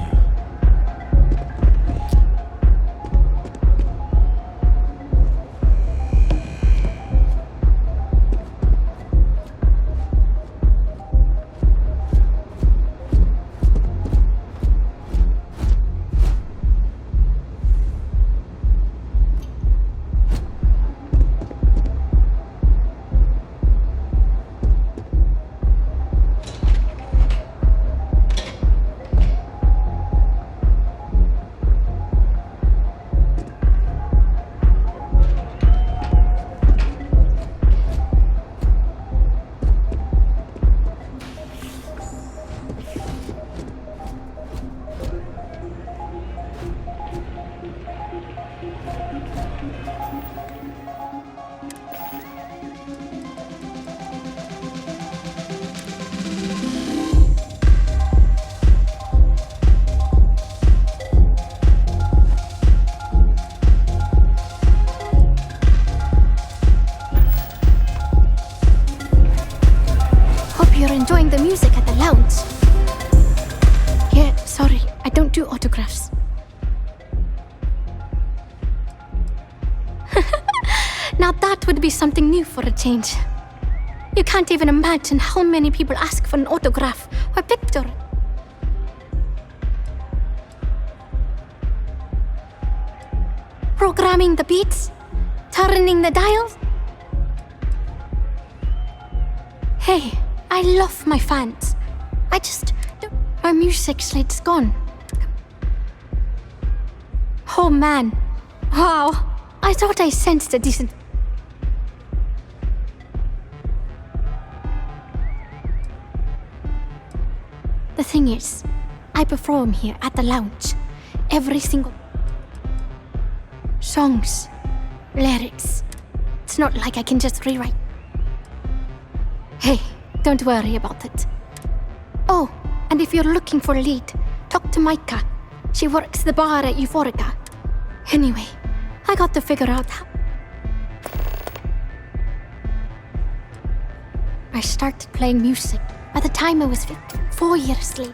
enjoying the music at the lounge. Yeah, sorry, I don't do autographs. Now that would be something new for a change. You can't even imagine how many people ask for an autograph or picture. Programming the beats, turning the dials. Hey, I love my fans. My music slate's gone. Oh man. Wow. I thought I sensed a decent... The thing is, I perform here at the lounge. Every single... songs, lyrics. It's not like I can just rewrite. Hey, don't worry about it. Oh, and if you're looking for a lead, talk to Micah. She works the bar at Euphorica. Anyway, I got to figure out how... I started playing music by the time I was 4 years late.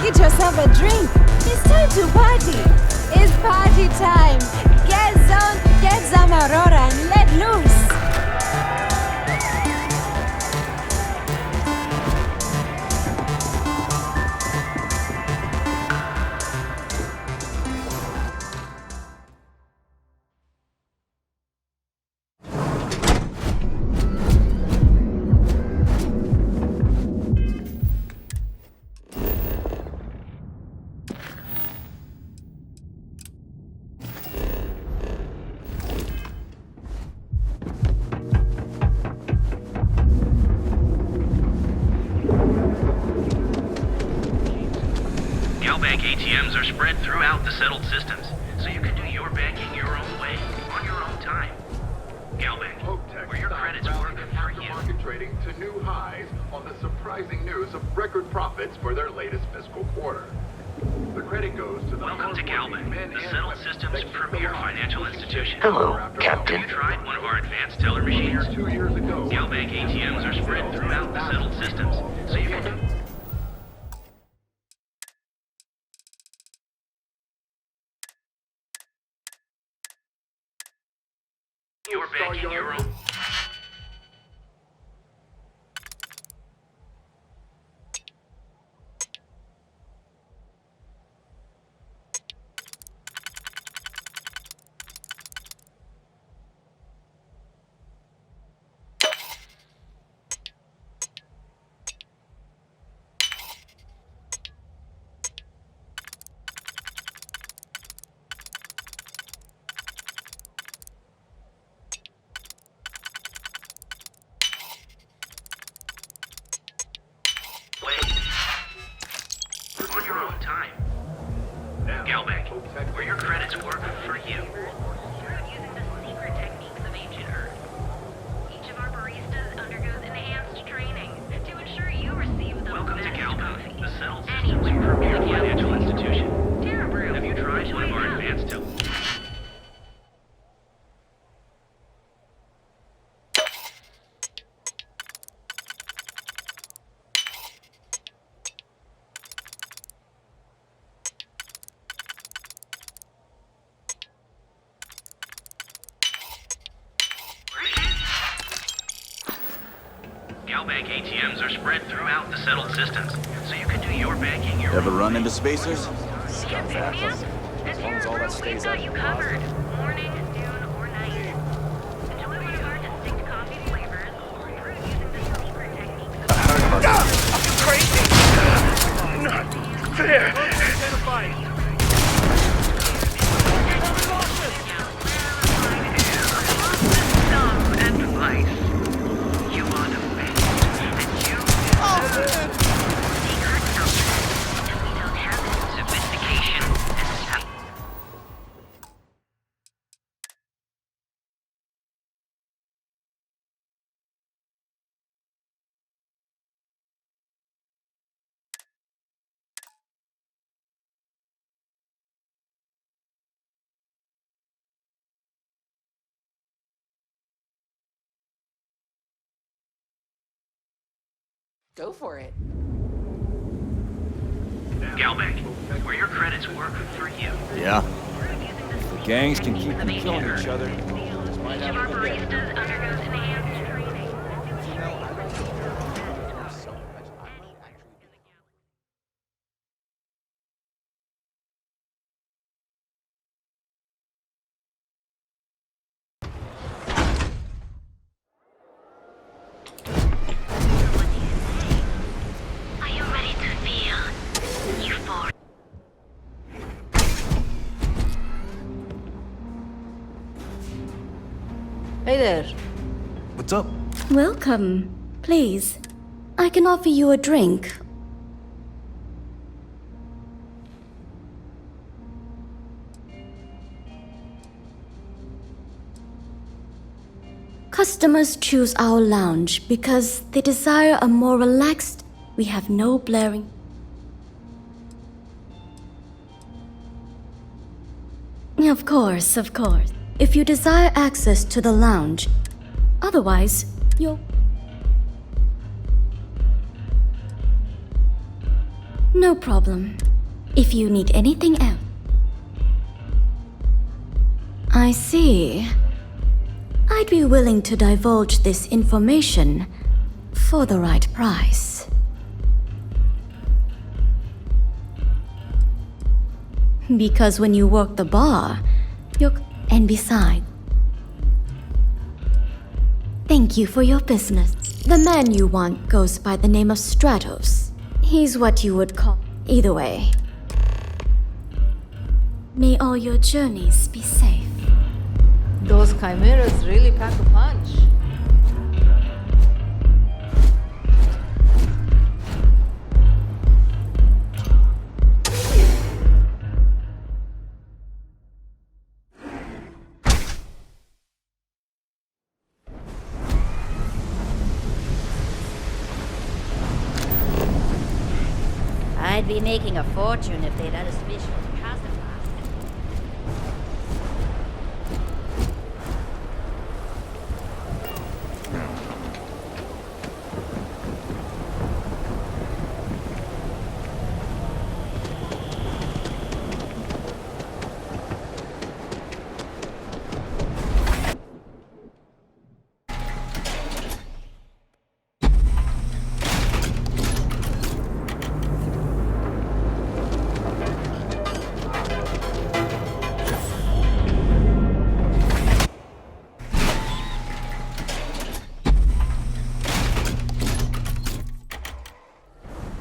Get yourself a drink. It's time to party. It's party time. Get zoned, get some Aurora and let loose. ATMs are spread throughout the settled systems, so you can do your banking your own way, on your own time. Galbank, where your credits work for you. Market trading to new highs on the surprising news of record profits for their latest fiscal quarter. The credit goes to the... Welcome to Galbank, the settled systems' premier financial institution. Hello, Captain. Have you tried one of our advanced teller machines? 2 years ago. Galbank ATMs are spread throughout the settled systems, so you can do... You're banking your own. own time. Galbank, where your credits work for you. Using the secret techniques of ancient Earth. Each of our baristas undergoes enhanced training to ensure you receive the Welcome to best Galbank, coffee. the settled system's premier financial institution. Terra Brew. Have you tried one of our advanced tel- Galbank ATMs are spread throughout the settled systems, so you can do your banking your Ever own run way. into spacers? As long as all that stays out, you covered. Morning, noon, or night. Enjoy one of our distinct coffee flavors or brew using the secret techniques of Not fair! You are the best, and you secret numbers, and we don't have it. Sophistication and Go for it. Galbank, where your credits work for you. Yeah. The gangs can keep from killing each other. each of our baristas undergoes enhanced training. Are you ready to feel euphoria? Hey there. What's up? Welcome. Please, I can offer you a drink. Customers choose our lounge because they desire a more relaxed. We have no blaring. Of course, of course. If you desire access to the lounge, otherwise, you'll. No problem. If you need anything else. I see. I'd be willing to divulge this information for the right price. Because when you work the bar, you're... And besides... Thank you for your business. The man you want goes by the name of Stratos. He's what you would call... Either way. May all your journeys be safe. Those chimeras really pack a punch. I'd be making a fortune if they'd let us fish with Casa.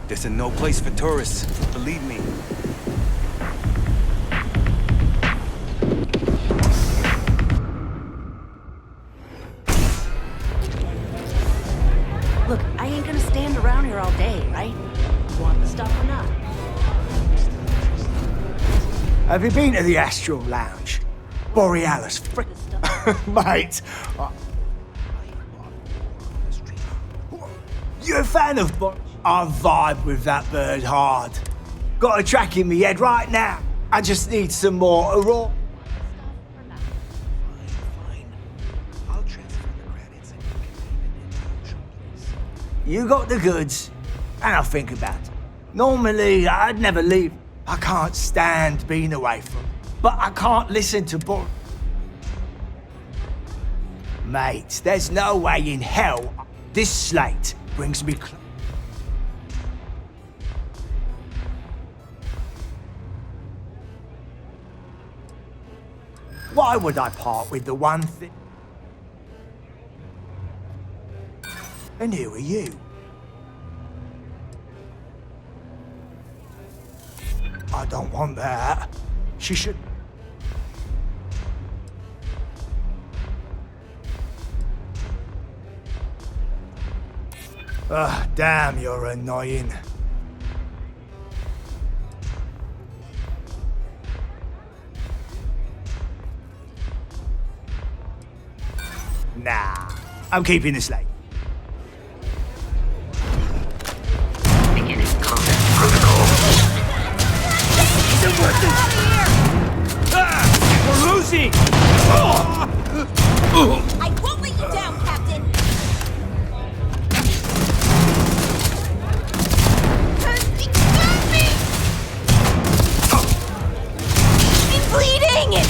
This is no place for tourists, believe me. Look, I ain't gonna stand around here all day, right? Want the stuff or not? Have you been to the Astral Lounge? Borealis, frick. Mate. You a fan of I vibe with that bird hard. Got a track in my head right now. I just need some more raw. You got the goods, and I'll think about it. Normally, I'd never leave. I can't stand being away from, but I can't listen to Mate, there's no way in hell this slate brings me close. Why would I part with the one thing? And who are you? I don't want that. She should... Ugh, damn, you're annoying. Nah, I'm keeping this late. Beginning combat protocol. Isn't working! Ah, we're losing! I won't let you down, Captain! I'm bleeding!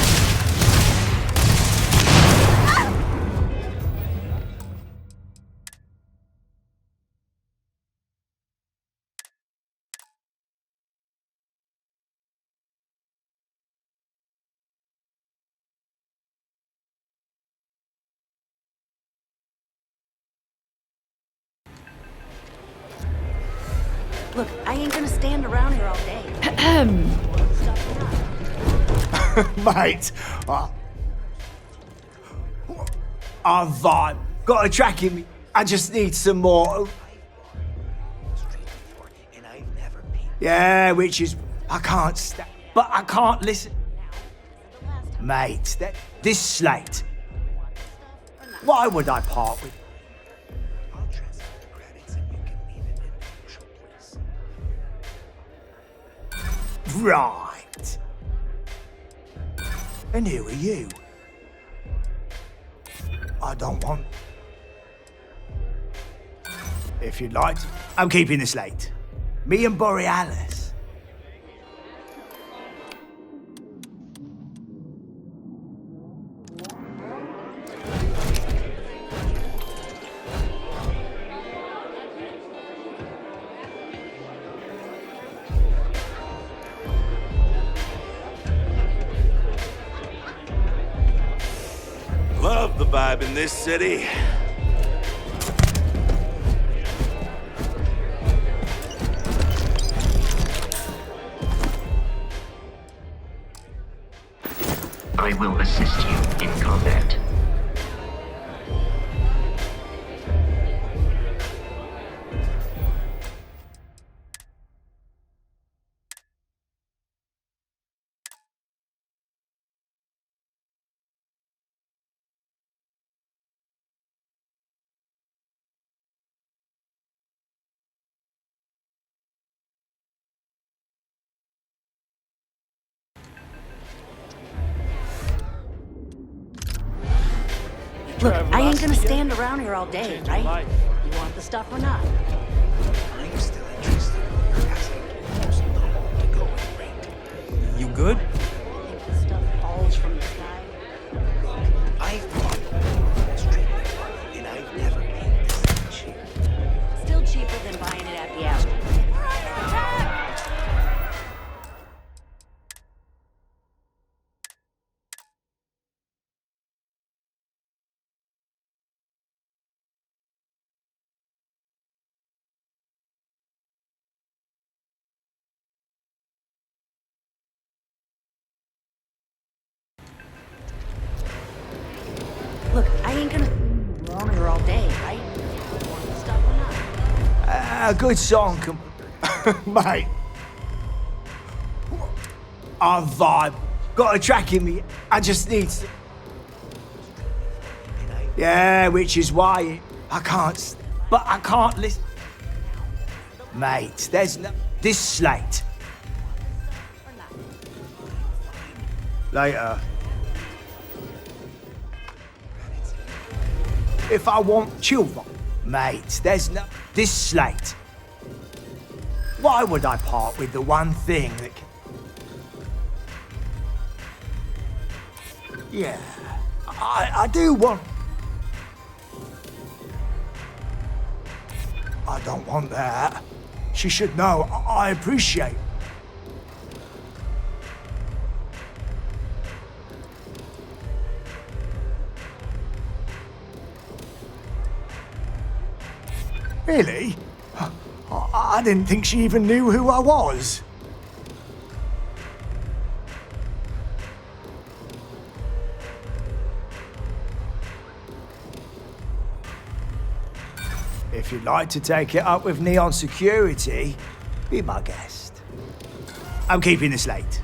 Look, I ain't gonna stand around here all day. Mate, I vibe. Got a track in me. I just need some more. Yeah, which is I can't stand, but I can't listen. Mate, this slate. Why would I part with? Right. And who are you? I don't want... If you'd like to... I'm keeping this late. Me and Borealis. Love the vibe in this city. I will assist you in combat. Look, I ain't gonna stand around here all day, right? You want the stuff or not? I'm still interested. You good? Think the stuff falls from the sky? I've bought this treatment, and I've never paid this cheap. Still cheaper than buying it at the Astral. Look, I ain't gonna around here all day, right? You want the stuff or not? A good song, mate. I'm vibe. Got a track in me. I just need to... Yeah, which is why I can't... But I can't listen... Mate, there's no... This slate. Later. If I want children, mate, there's no... This slate. Why would I part with the one thing that... Yeah, I do want... I don't want that. She should know I appreciate. Really? I didn't think she even knew who I was. If you'd like to take it up with Neon Security, be my guest. I'm keeping the slate.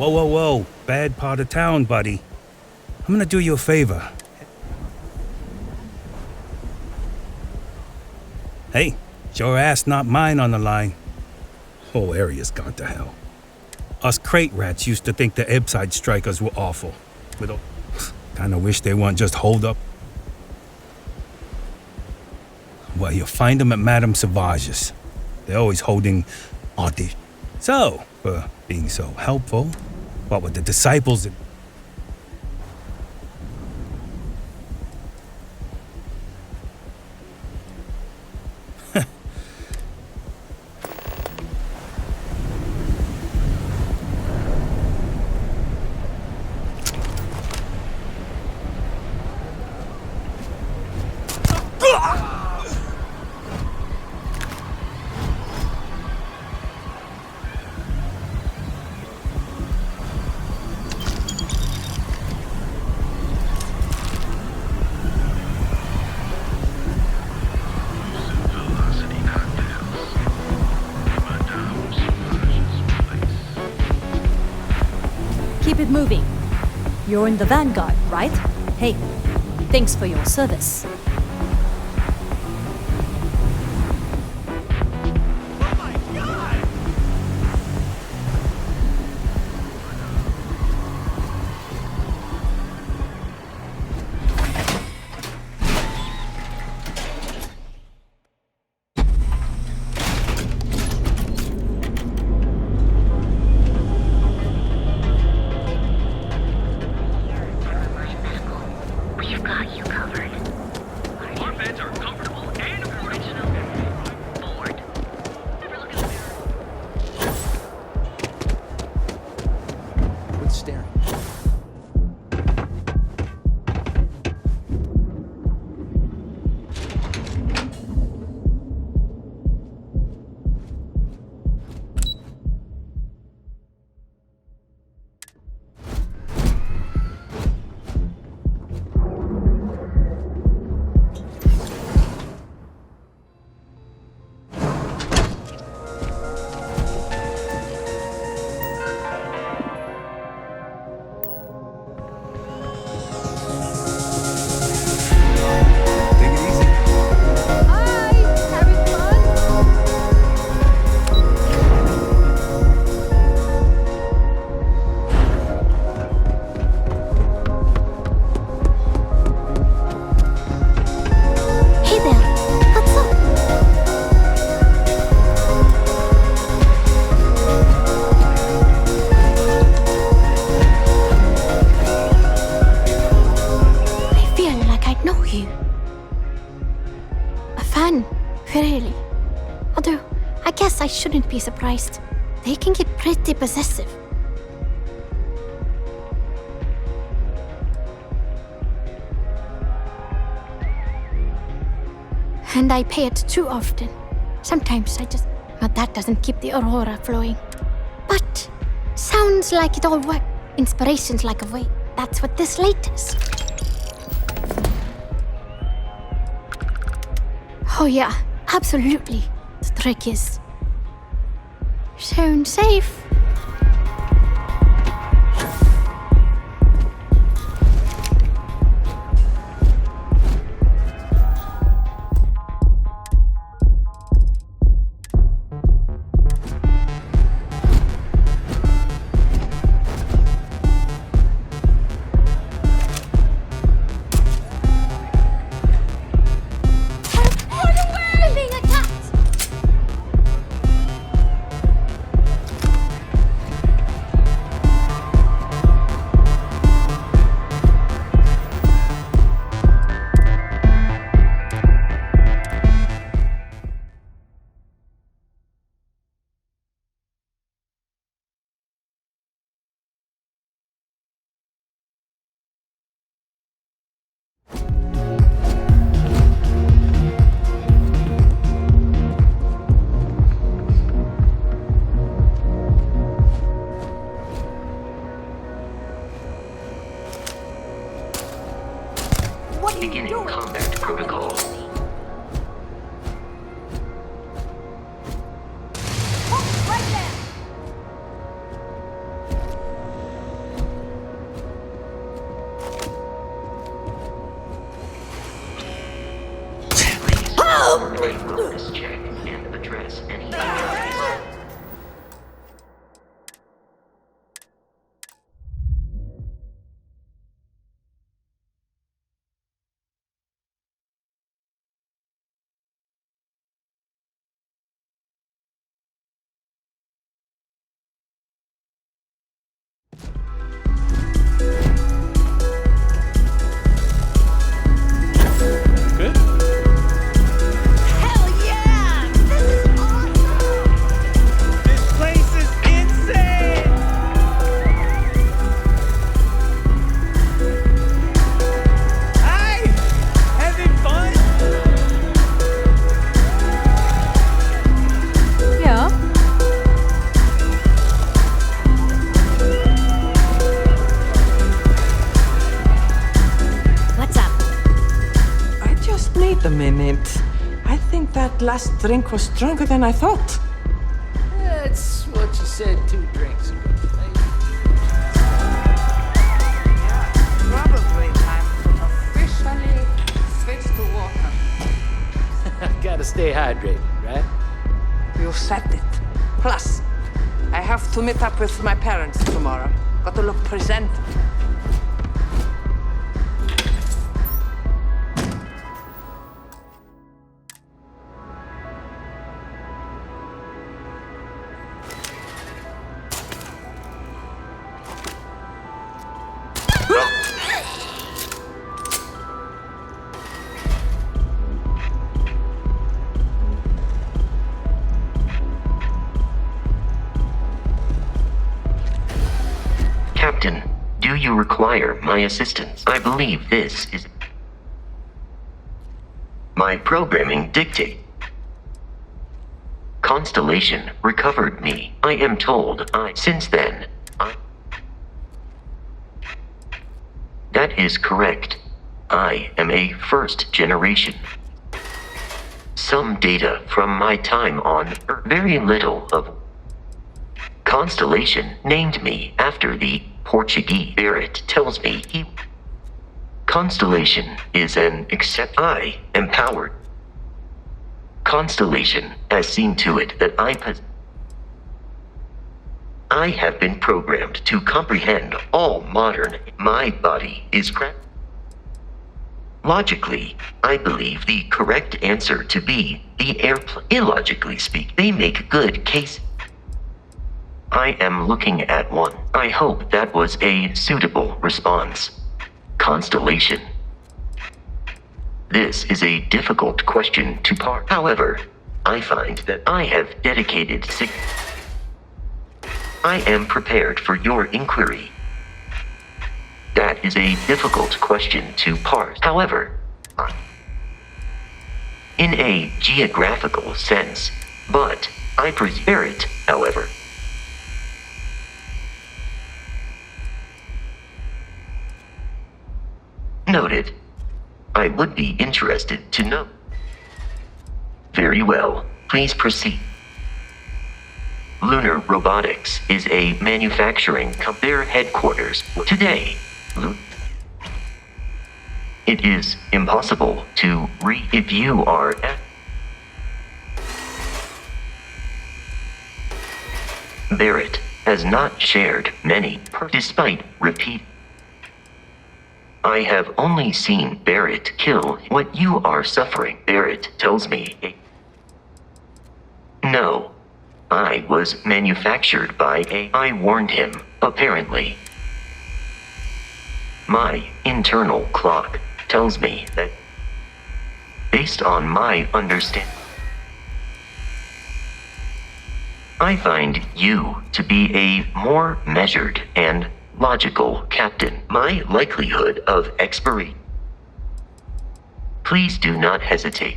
Whoa, whoa, whoa. Bad part of town, buddy. I'm gonna do you a favor. Hey, it's your ass, not mine on the line. Whole area's gone to hell. Us crate rats used to think the Ebbside strikers were awful. Kinda wish they weren't just holed up. Well, you'll find them at Madame Sauvage's. They're always holding audition. So, for being so helpful, what with the disciples... Keep it moving. You're in the vanguard, right? Hey, thanks for your service. Really. Although, I guess I shouldn't be surprised. They can get pretty possessive. And I pay it too often. Sometimes I just... But that doesn't keep the aurora flowing. But, sounds like it all worked. Inspiration's like a way. That's what this light is. Oh yeah, absolutely. The trick is... sound safe. Beginning combat protocol. Please take wellness check and address any injuries. Last drink was stronger than I thought. That's what you said 2 drinks ago. Probably time to officially switch to water. Gotta stay hydrated, right? You said it. Plus, I have to meet up with my parents tomorrow. Got to look presentable. Captain, Do you require my assistance? I believe this is my programming dictate. Constellation recovered me. I am told since then. That is correct. I am a first generation. Some data from my time on Earth, very little of Constellation named me after the Portuguese. Barrett tells me he. Constellation is an except I empowered. Constellation has seen to it that I have been programmed to comprehend all modern. My body is cracked. Logically, I believe the correct answer to be the airplane. Illogically speak, they make good case. I am looking at one. I hope that was a suitable response. Constellation. This is a difficult question to parse. However, I find that I have dedicated I am prepared for your inquiry. That is a difficult question to parse. However, in a geographical sense, but I prefer it, however. Noted. I would be interested to know. Very well. Please proceed. Lunar Robotics is a manufacturing company. Their headquarters today. It is impossible to if you are Barrett has not shared many despite repeat. I have only seen Barrett kill what you are suffering. Barrett tells me. No. I was manufactured by I warned him, apparently. My internal clock tells me that, based on my understanding, I find you to be a more measured and logical captain. My likelihood of expiry. Please do not hesitate.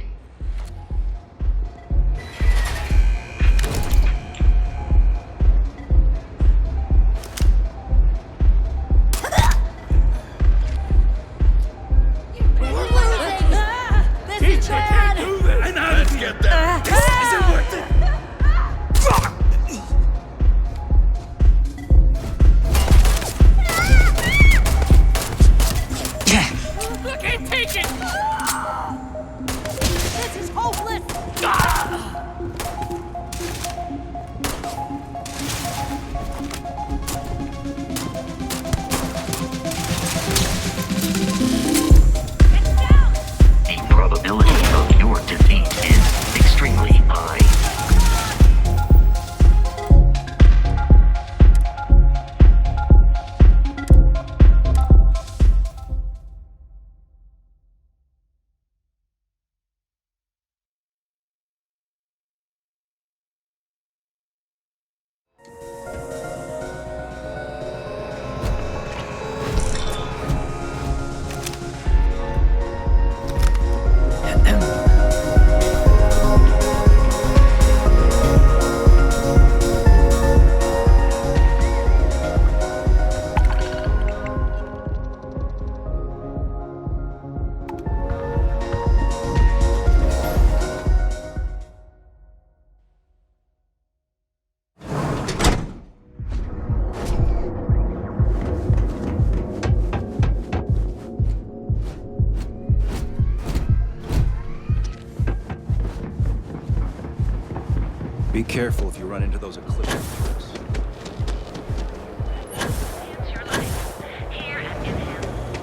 Be careful if you run into those eclipse trucks.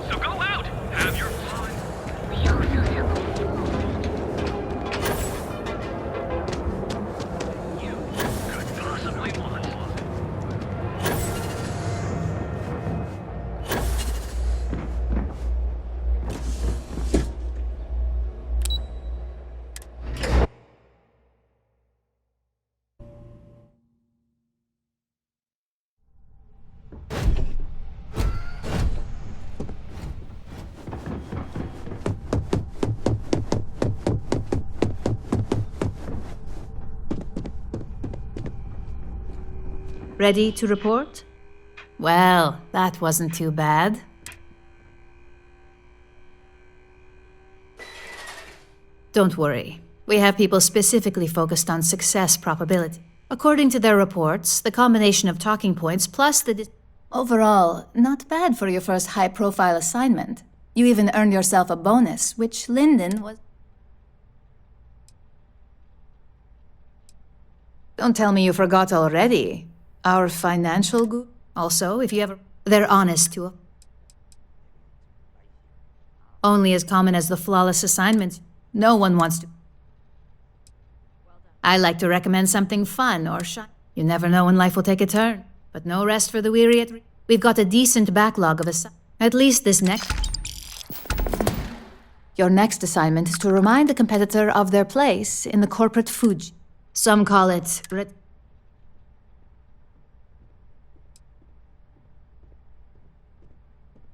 So go out, have your fun. You could possibly want. Ready to report? Well, that wasn't too bad. Don't worry. We have people specifically focused on success probability. According to their reports, the combination of talking points plus the... Overall, not bad for your first high-profile assignment. You even earned yourself a bonus, which Lyndon was... Don't tell me you forgot already. Our financial group. Also, if you ever... They're honest too. Only as common as the flawless assignment. No one wants to... I like to recommend something fun or shy. You never know when life will take a turn. But no rest for the weary. We've got a decent backlog of at least this next... Your next assignment is to remind the competitor of their place in the corporate food. Some call it...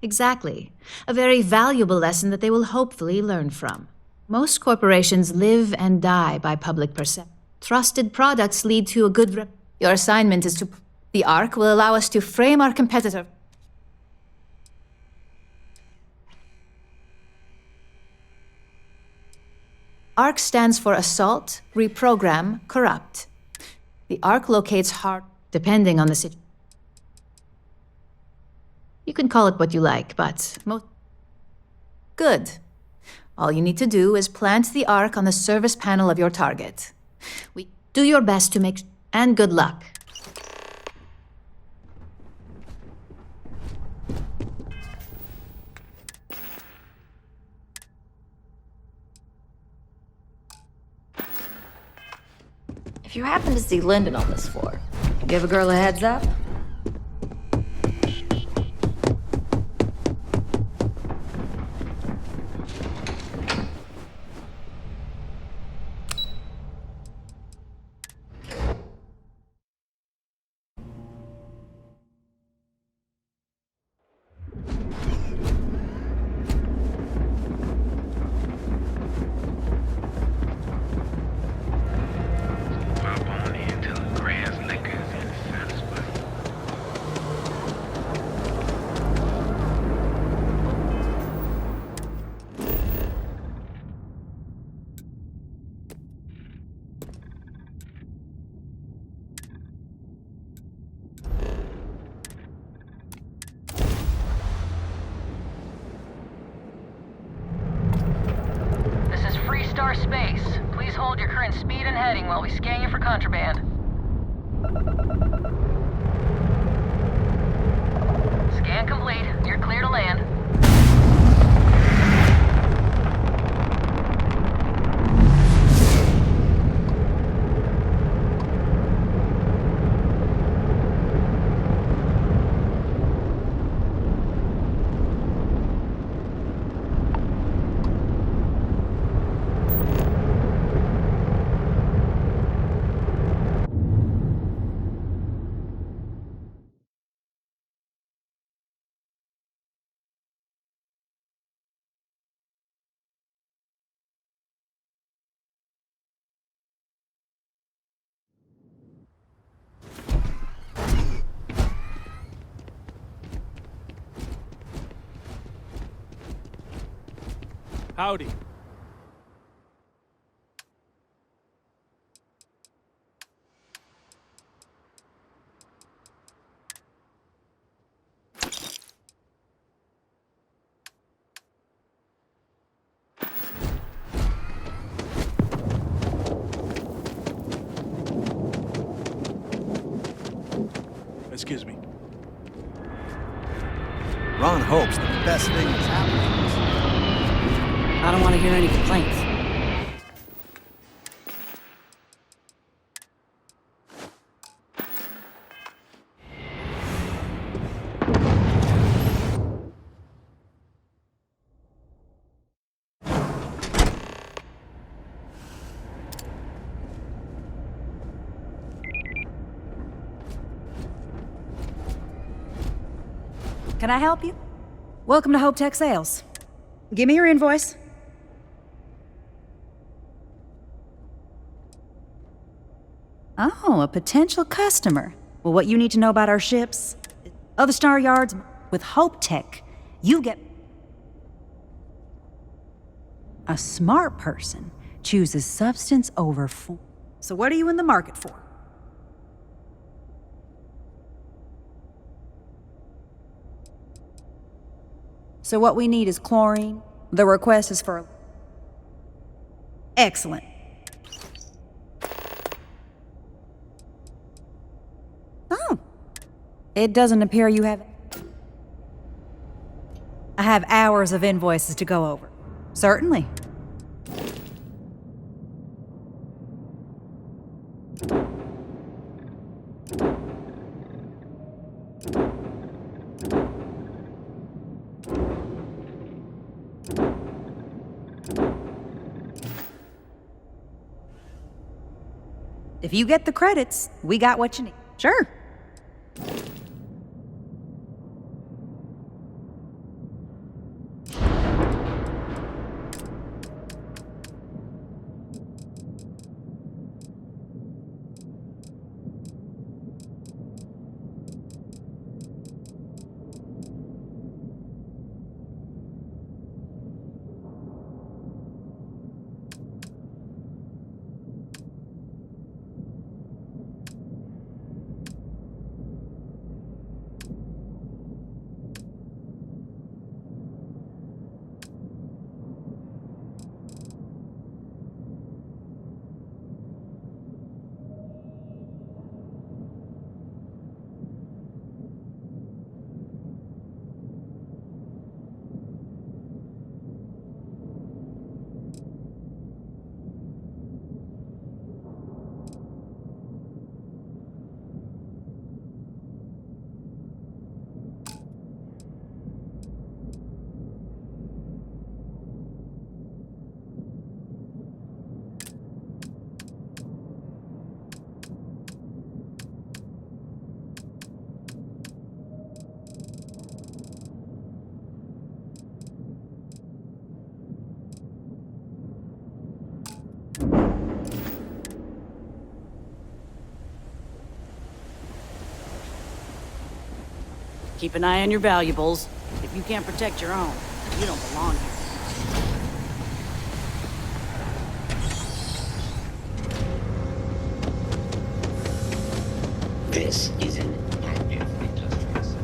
Exactly. A very valuable lesson that they will hopefully learn from. Most corporations live and die by public perception. Trusted products lead to a good rep. Your assignment is to... The Ark will allow us to frame our competitor. ARC stands for Assault, Reprogram, Corrupt. The Ark locates hard, depending on the situation. You can call it what you like, but most... Good. All you need to do is plant the Ark on the service panel of your target. We do your best to make... And good luck. If you happen to see Lyndon on this floor, give a girl a heads up. Space. Please hold your current speed and heading while we scan you for contraband. Scan complete. You're clear to land. Howdy. Excuse me. Ron hopes that the best thing that's happening. I don't want to hear any complaints. Can I help you? Welcome to Hope Tech Sales. Give me your invoice. Oh, a potential customer. Well, what you need to know about our ships, other star yards, with Hope Tech, you get... A smart person chooses substance over form. So what are you in the market for? So what we need is chlorine. The request is for... Excellent. Oh. It doesn't appear you have... I have hours of invoices to go over. Certainly. If you get the credits, we got what you need. Sure. Keep an eye on your valuables. If you can't protect your own, you don't belong here. This is an active industries.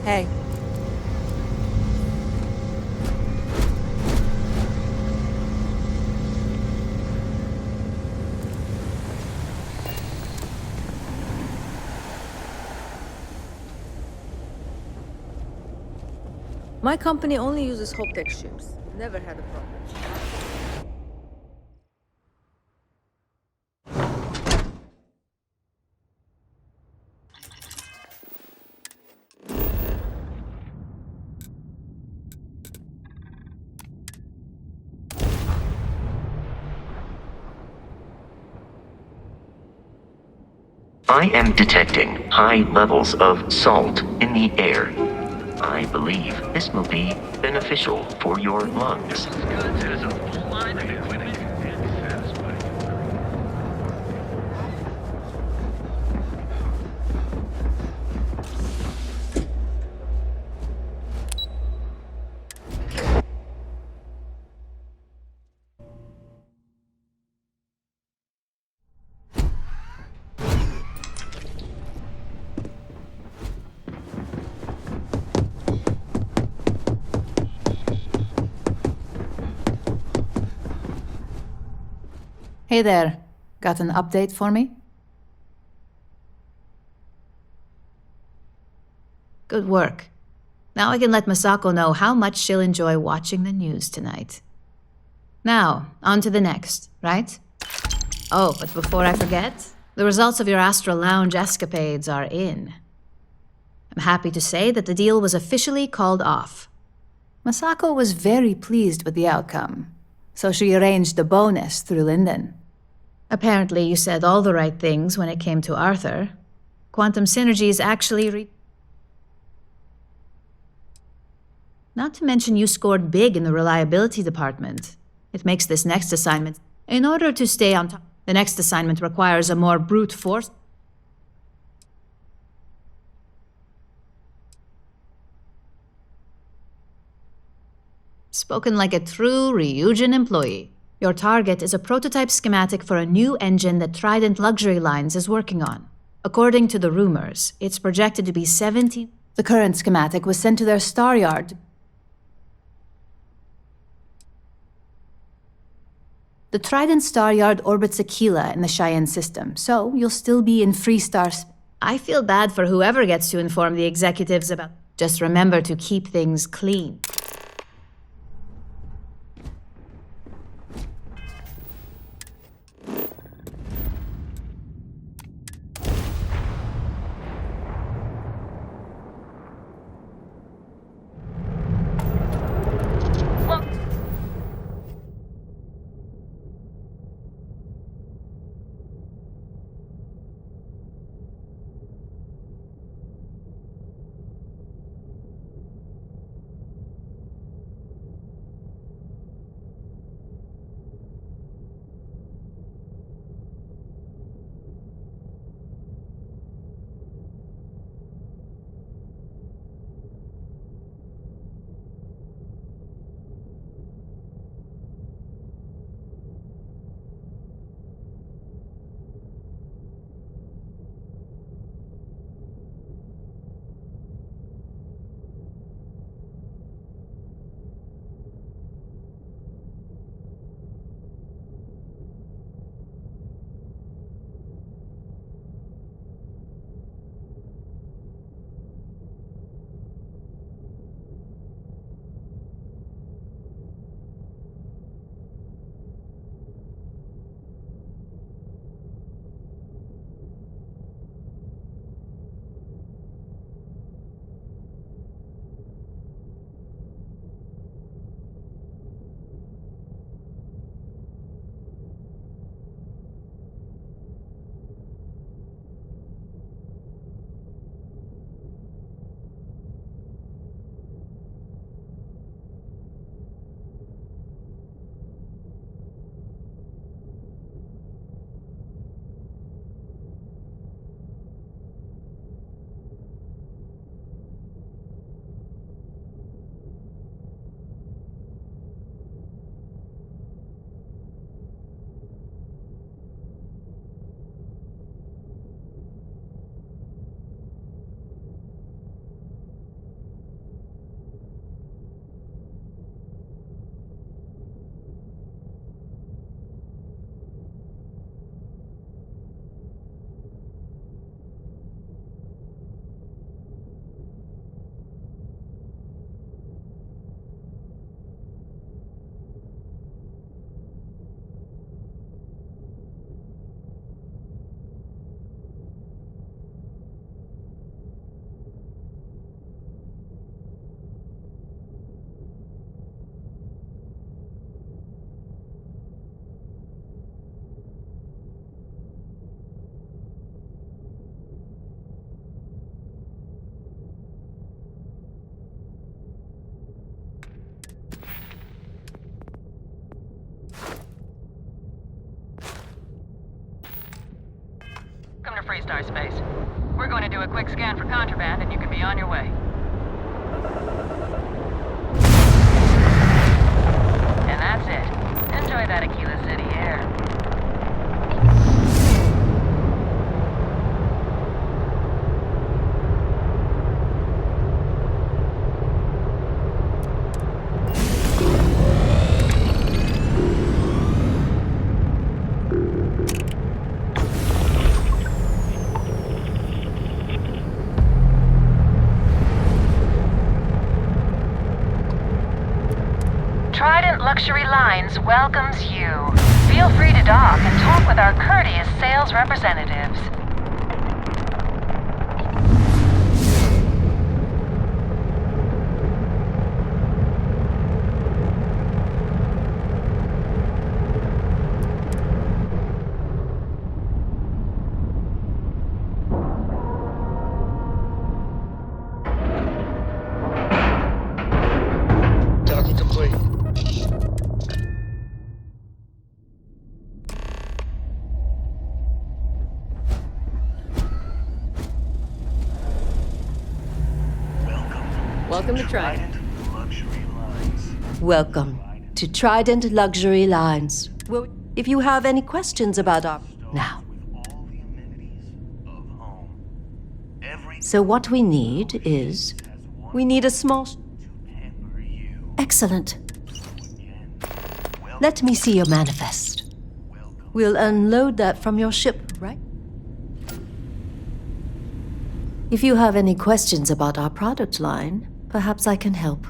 Hey. My company only uses Hoptech ships. Never had a problem. I am detecting high levels of salt in the air. I believe this will be beneficial for your lungs. Hey there. Got an update for me? Good work. Now I can let Masako know how much she'll enjoy watching the news tonight. Now, on to the next, right? Oh, but before I forget, the results of your Astral Lounge escapades are in. I'm happy to say that the deal was officially called off. Masako was very pleased with the outcome, so she arranged a bonus through Linden. Apparently, you said all the right things when it came to Arthur. Quantum synergies actually Not to mention you scored big in the reliability department. It makes this next assignment. In order to stay on top, the next assignment requires a more brute force. Spoken like a true Ryujin employee. Your target is a prototype schematic for a new engine that Trident Luxury Lines is working on. According to the rumors, it's projected to be 70. The current schematic was sent to their star yard. The Trident Star Yard orbits Aquila in the Cheyenne system, so you'll still be in Freestar. I feel bad for whoever gets to inform the executives about. Just remember to keep things clean. Freestar space. We're going to do a quick scan for contraband, and you can be on your way. And that's it. Enjoy that Aquila City air. Trident Luxury Lines welcomes you. Feel free to dock and talk with our courteous sales representatives. Docking complete. Welcome to Trident. Welcome to Trident Luxury Lines. Well, if you have any questions about our... Now. So what we need is... We need a small... Excellent. Let me see your manifest. We'll unload that from your ship, right? If you have any questions about our product line, perhaps I can help.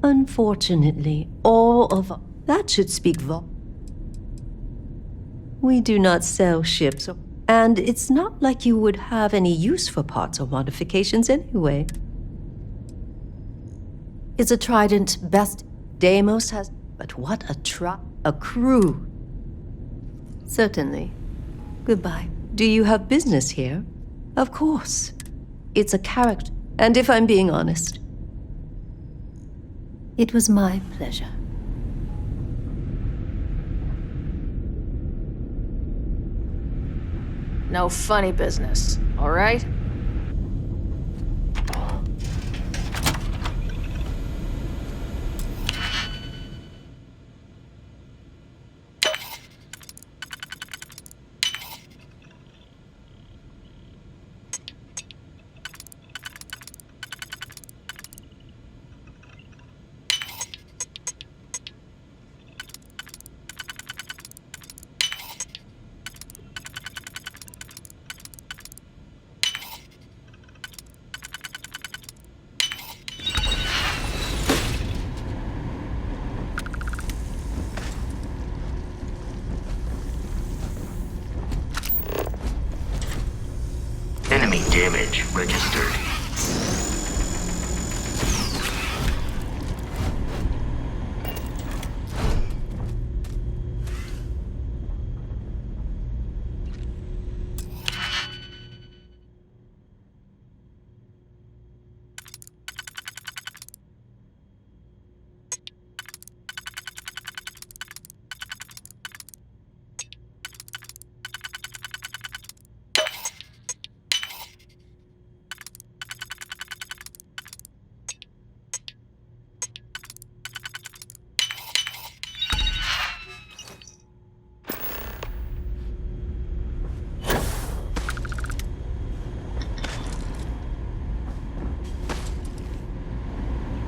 Unfortunately, all of... That should speak We do not sell ships, and it's not like you would have any use for parts or modifications anyway. It's a Trident best Deimos has... But what a crew. Certainly. Goodbye. Do you have business here? Of course. It's a character, and if I'm being honest, it was my pleasure. No funny business, all right? Enemy damage registered.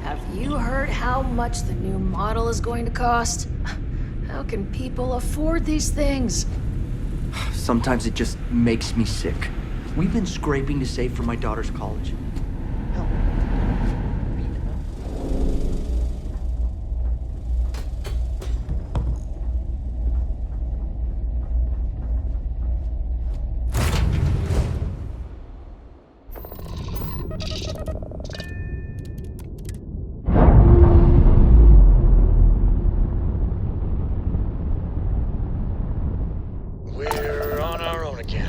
Have you heard how much the new model is going to cost? How can people afford these things? Sometimes it just makes me sick. We've been scraping to save for my daughter's college. We're on our own again.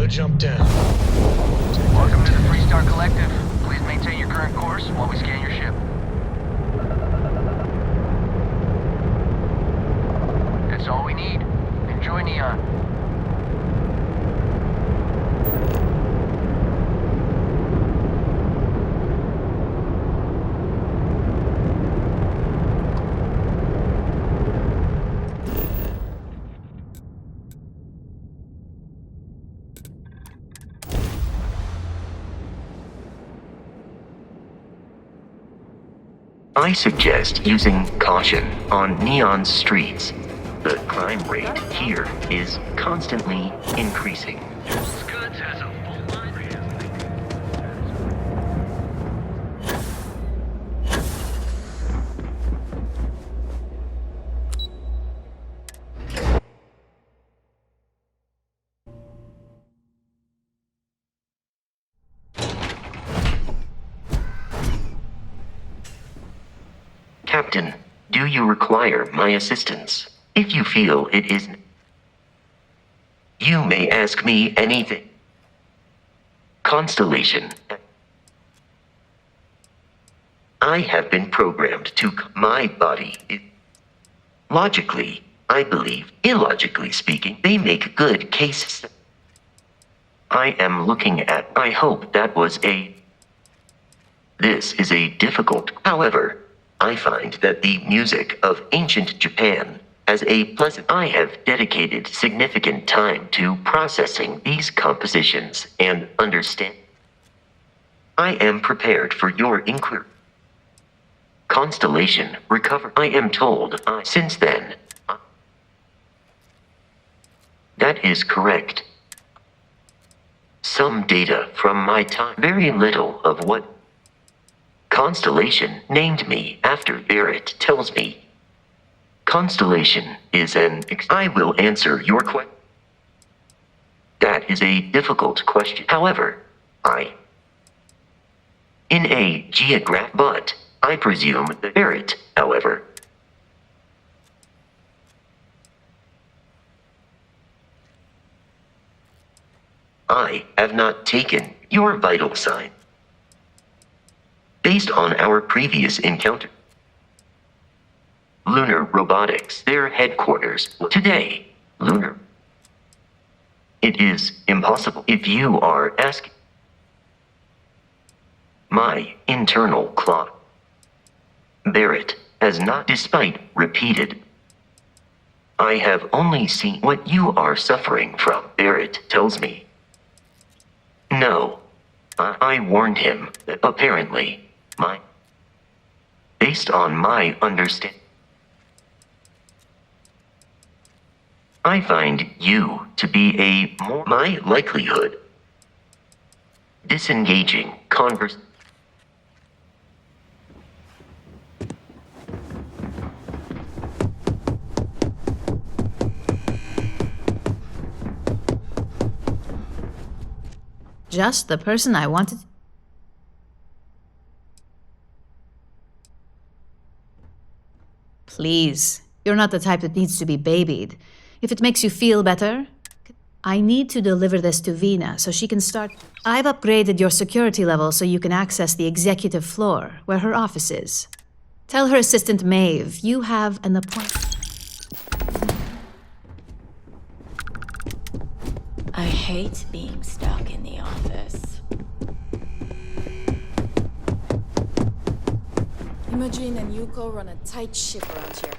gotta jump down. Welcome to the Freestar Collective. Please maintain your current course while we scan your ship. That's all we need. Enjoy Neon. I suggest using caution on Neon streets. The crime rate here is constantly increasing. Scud's has a full line. Captain, do you require my assistance? If you feel it is, you may ask me anything. Constellation. I have been programmed to my body. Logically, I believe, illogically speaking, they make good cases. I am looking at, I hope that was this is a difficult, however, I find that the music of ancient Japan has a pleasant. I have dedicated significant time to processing these compositions and understand. I am prepared for your inquiry. Constellation recover. I am told since then. That is correct. Some data from my time. Very little of what Constellation named me after Barrett tells me. Constellation is I will answer your question. That is a difficult question. However, in a but I presume that Barrett, however. I have not taken your vital sign. Based on our previous encounter, Lunar Robotics, their headquarters, today, Lunar. It is impossible if you are asking. My internal clock. Barrett has not, despite repeated. I have only seen what you are suffering from, Barrett tells me. No. I warned him that apparently, based on my understanding, I find you to be my likelihood. Disengaging converse. Just the person I wanted. Please, you're not the type that needs to be babied. If it makes you feel better, I need to deliver this to Vina so she can start. I've upgraded your security level so you can access the executive floor, where her office is. Tell her assistant Maeve you have an appointment. I hate being stuck in the office. Imogen and Yuko run a tight ship around here.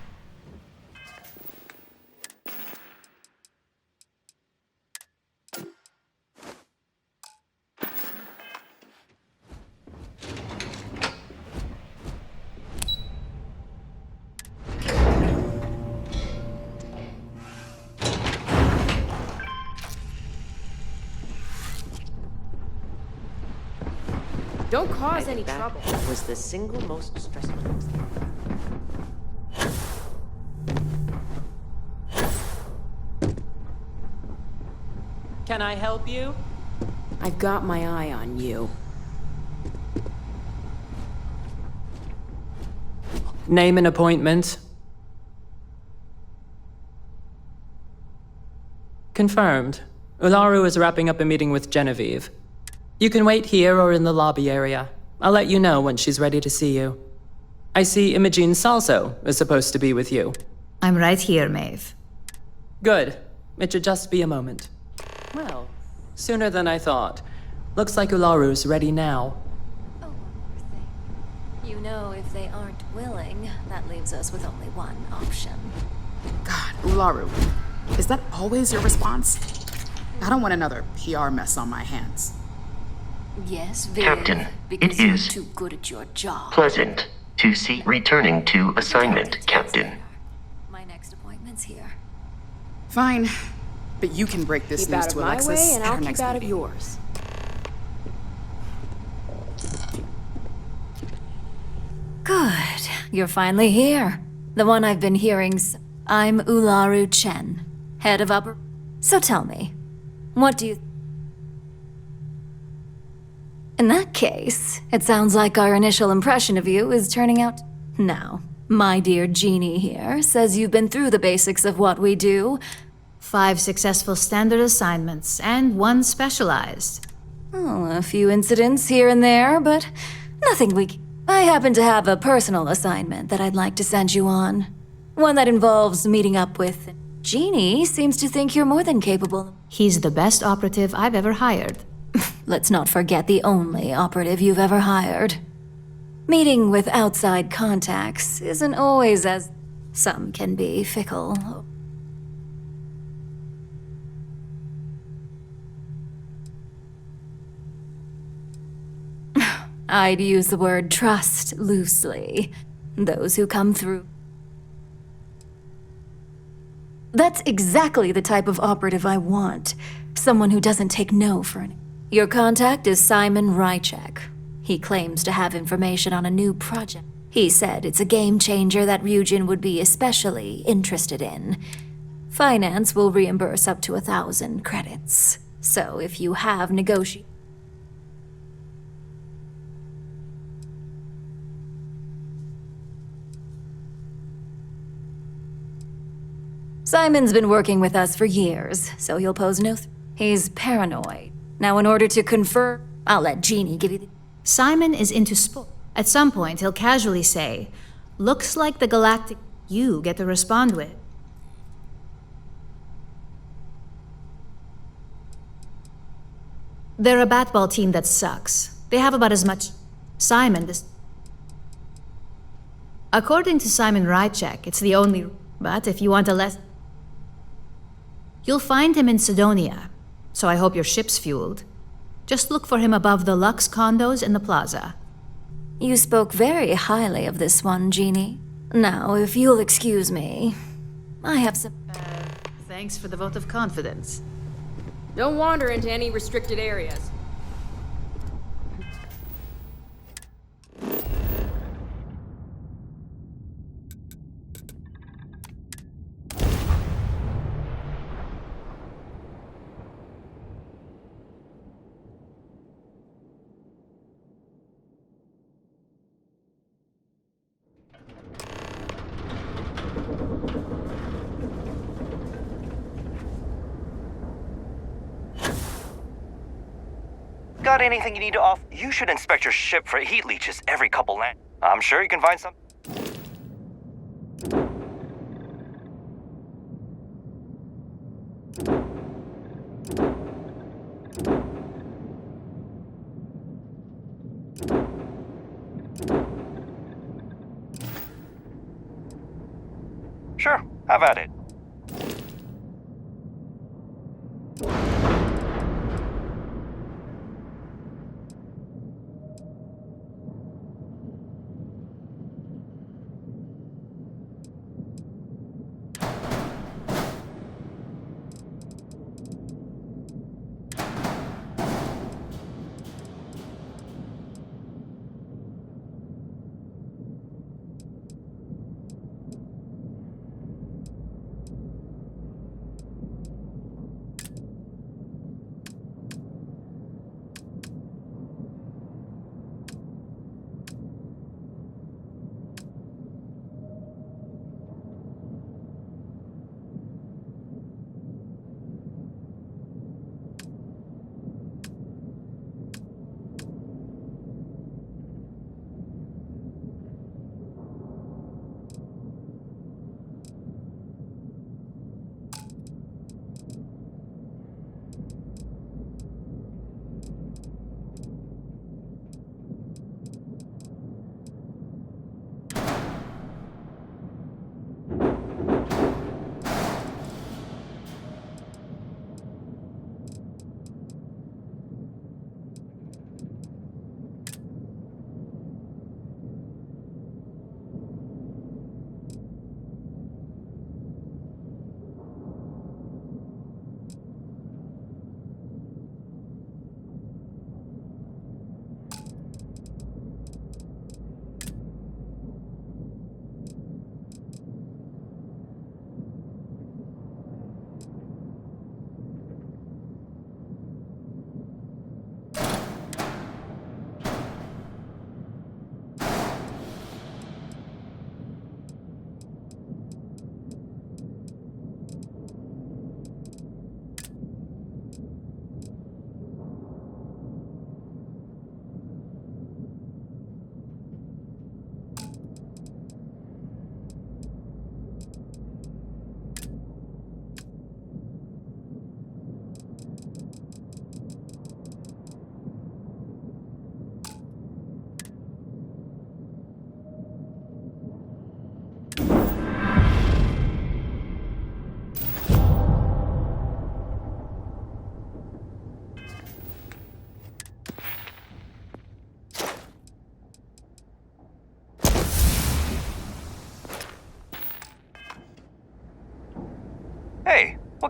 Don't cause any trouble. Was the single most stressful. Can I help you? I've got my eye on you. Name an appointment. Confirmed. Ularu is wrapping up a meeting with Genevieve. You can wait here or in the lobby area. I'll let you know when she's ready to see you. I see Imogene Salso is supposed to be with you. I'm right here, Maeve. Good. It should just be a moment. Well, sooner than I thought. Looks like Ularu's ready now. You know, if they aren't willing, that leaves us with only one option. God, Ularu. Is that always your response? I don't want another PR mess on my hands. Yes, Viv, Captain, because it you're is too good at your job. pleasant to see returning to assignment, Captain. My next appointment's here. Fine, but you can break this Keep news out of to my Alexis way, and at I'll her keep next out of meeting. yours. Good. You're finally here. The one I've been hearing. I'm Ularu Chen, head of upper. So tell me, what do you. In that case, it sounds like our initial impression of you is turning out. Now, my dear Jeannie here says you've been through the basics of what we do. 5 successful standard assignments, and 1 specialized. Oh, a few incidents here and there, but nothing I happen to have a personal assignment that I'd like to send you on. One that involves meeting up with. Jeannie seems to think you're more than capable. He's the best operative I've ever hired. Let's not forget the only operative you've ever hired. Meeting with outside contacts isn't always as. Some can be fickle. I'd use the word trust loosely. Those who come through. That's exactly the type of operative I want. Someone who doesn't take no for an. Your contact is Simon Rychek. He claims to have information on a new project. He said it's a game changer that Ryujin would be especially interested in. Finance will reimburse up to 1,000 credits. So if you have Simon's been working with us for years, so he'll pose no He's paranoid. Now, in order to confer, I'll let Jeannie give you the. Simon is into sport. At some point, he'll casually say, "Looks like the galactic you get to respond with." They're a batball team that sucks. They have about as much. According to Simon Rychek, it's the only. But if you want a less. You'll find him in Sidonia, so I hope your ship's fueled. Just look for him above the Lux condos in the plaza. You spoke very highly of this one, Jeannie. Now, if you'll excuse me, I have some. Thanks for the vote of confidence. Don't wander into any restricted areas. Got anything you need to off? You should inspect your ship for heat leeches every couple land. I'm sure you can find some. Sure, have at it.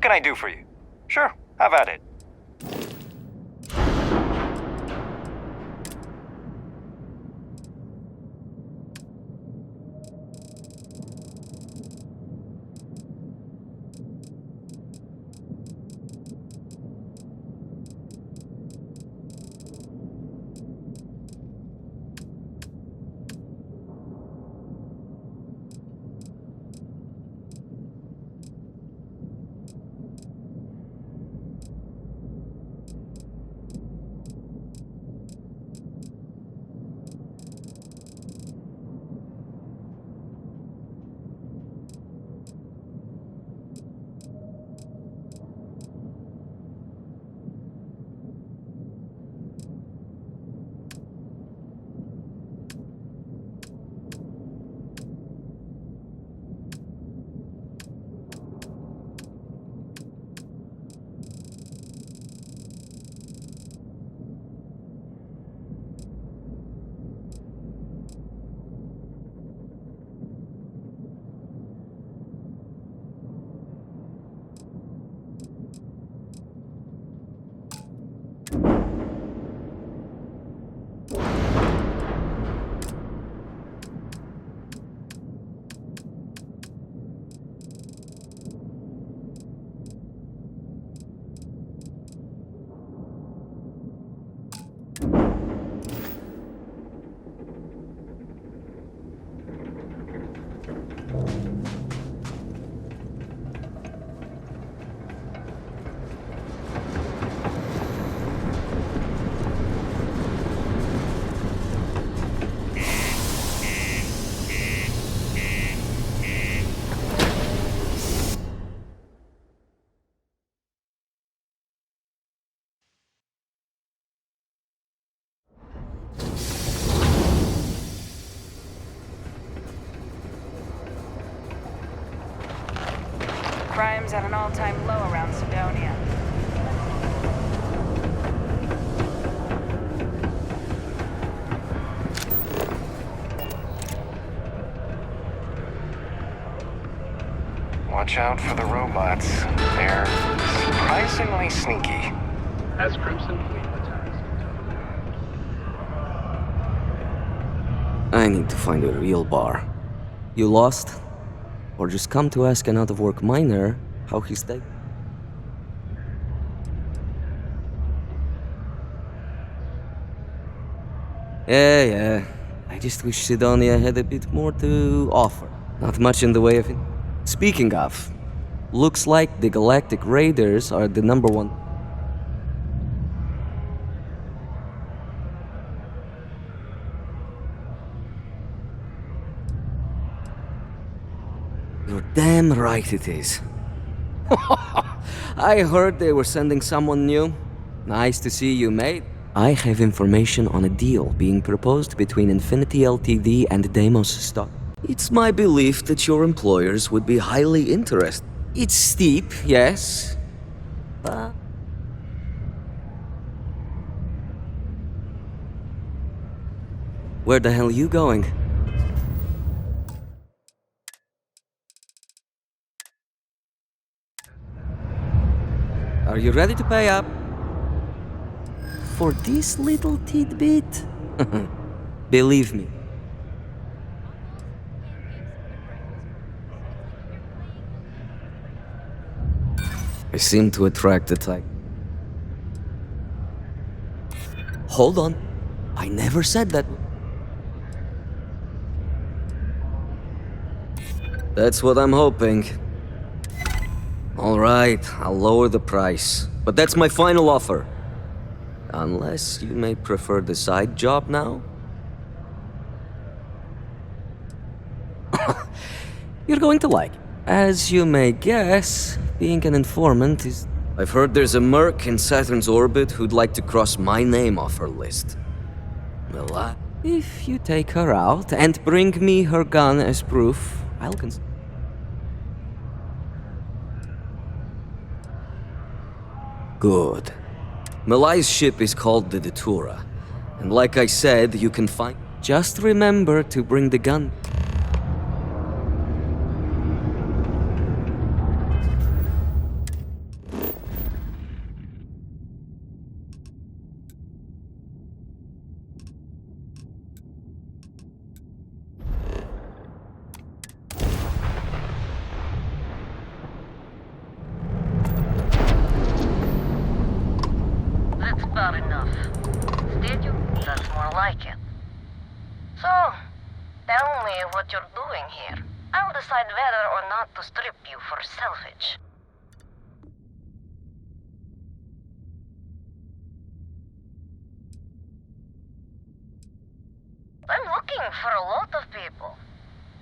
can I do for you? Sure, have at it. Crime's at an all-time low around Sidonia. Watch out for the robots. They're surprisingly sneaky. As Crimson Fleet attacks. I need to find a real bar. You lost? Or just come to ask an out-of-work miner how he stayed? Yeah. I just wish Sidonia had a bit more to offer. Not much in the way of it. Speaking of, looks like the Galactic Raiders are the #1. You're damn right it is. I heard they were sending someone new. Nice to see you, mate. I have information on a deal being proposed between Infinity Ltd and Deimos Stock. It's my belief that your employers would be highly interested. It's steep, yes, but... Where the hell are you going? Are you ready to pay up? For this little tidbit? Believe me. I seem to attract the type. Hold on. I never said that. That's what I'm hoping. All right, I'll lower the price. But that's my final offer. Unless you may prefer the side job now? You're going to like it. As you may guess, being an informant is... I've heard there's a merc in Saturn's orbit who'd like to cross my name off her list. Well, if you take her out and bring me her gun as proof, I'll consider... Good. Malai's ship is called the Datura. And like I said, you can find... Just remember to bring the gun. are enough. Instead, that's more like it. So, tell me what you're doing here. I'll decide whether or not to strip you for salvage. I'm looking for a lot of people,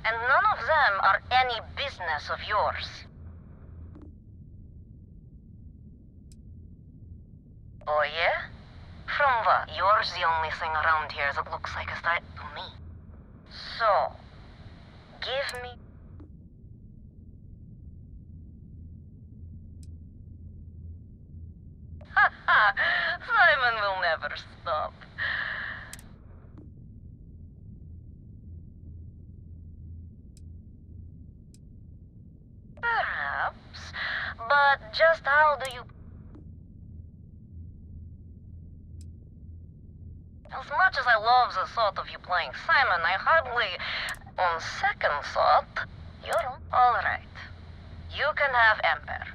and none of them are any business of yours. Oh yeah? From what? Yours the only thing around here that looks like a threat to me. So, give me... Haha! Simon will never stop. Perhaps, but just how do you... As much as I love the thought of you playing Simon, I hardly... On second thought, you're... Alright. You can have Ember.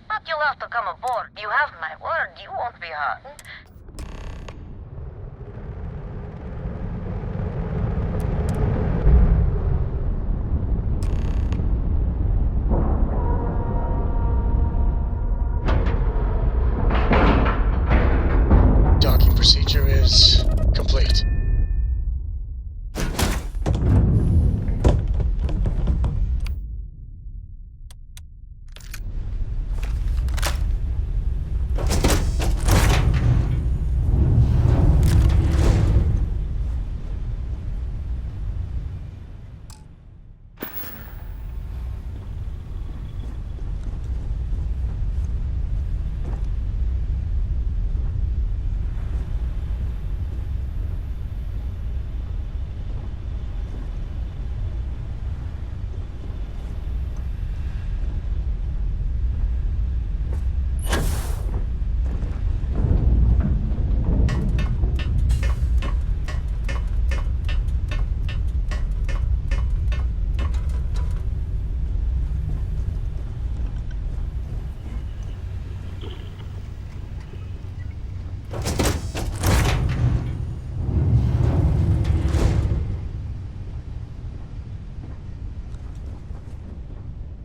But you'll have to come aboard. You have my word, you won't be harmed. Docking procedure is complete.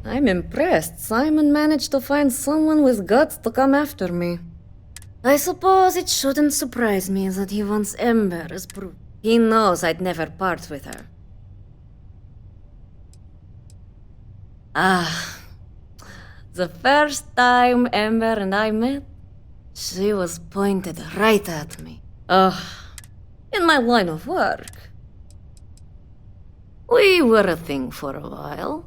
I'm impressed. Simon managed to find someone with guts to come after me. I suppose it shouldn't surprise me that he wants Ember as proof. He knows I'd never part with her. Ah, the first time Ember and I met, she was pointed right at me. In my line of work. We were a thing for a while.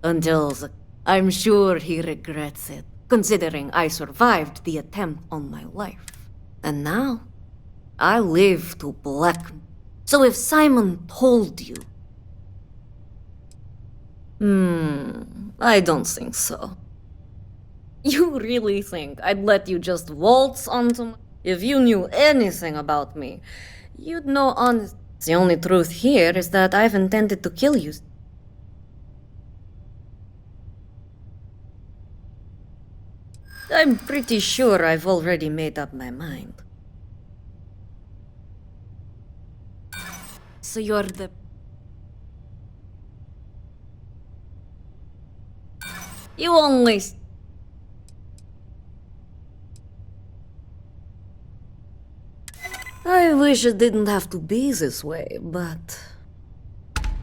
I'm sure he regrets it, considering I survived the attempt on my life. And now, I live to blackmail. So if Simon told you... I don't think so. You really think I'd let you just waltz onto me? If you knew anything about me, you'd know honest... The only truth here is that I've intended to kill you. I'm pretty sure I've already made up my mind. So you're the... You only... I wish it didn't have to be this way, but...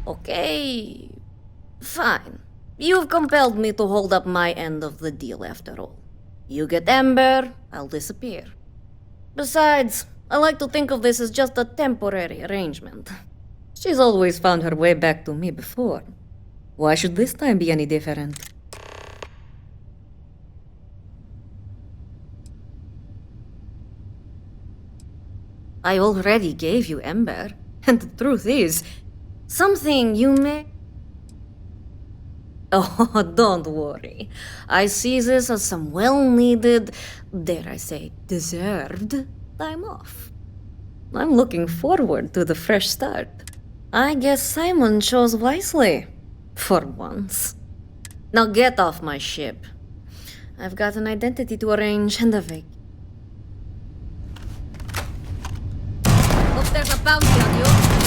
Okay... Fine. You've compelled me to hold up my end of the deal after all. You get Ember, I'll disappear. Besides, I like to think of this as just a temporary arrangement. She's always found her way back to me before. Why should this time be any different? I already gave you Ember, and the truth is, something you may... Oh, don't worry. I see this as some well-needed, dare I say, deserved time off. I'm looking forward to the fresh start. I guess Simon chose wisely. For once. Now get off my ship. I've got an identity to arrange and a vac... if there's a bounty on you.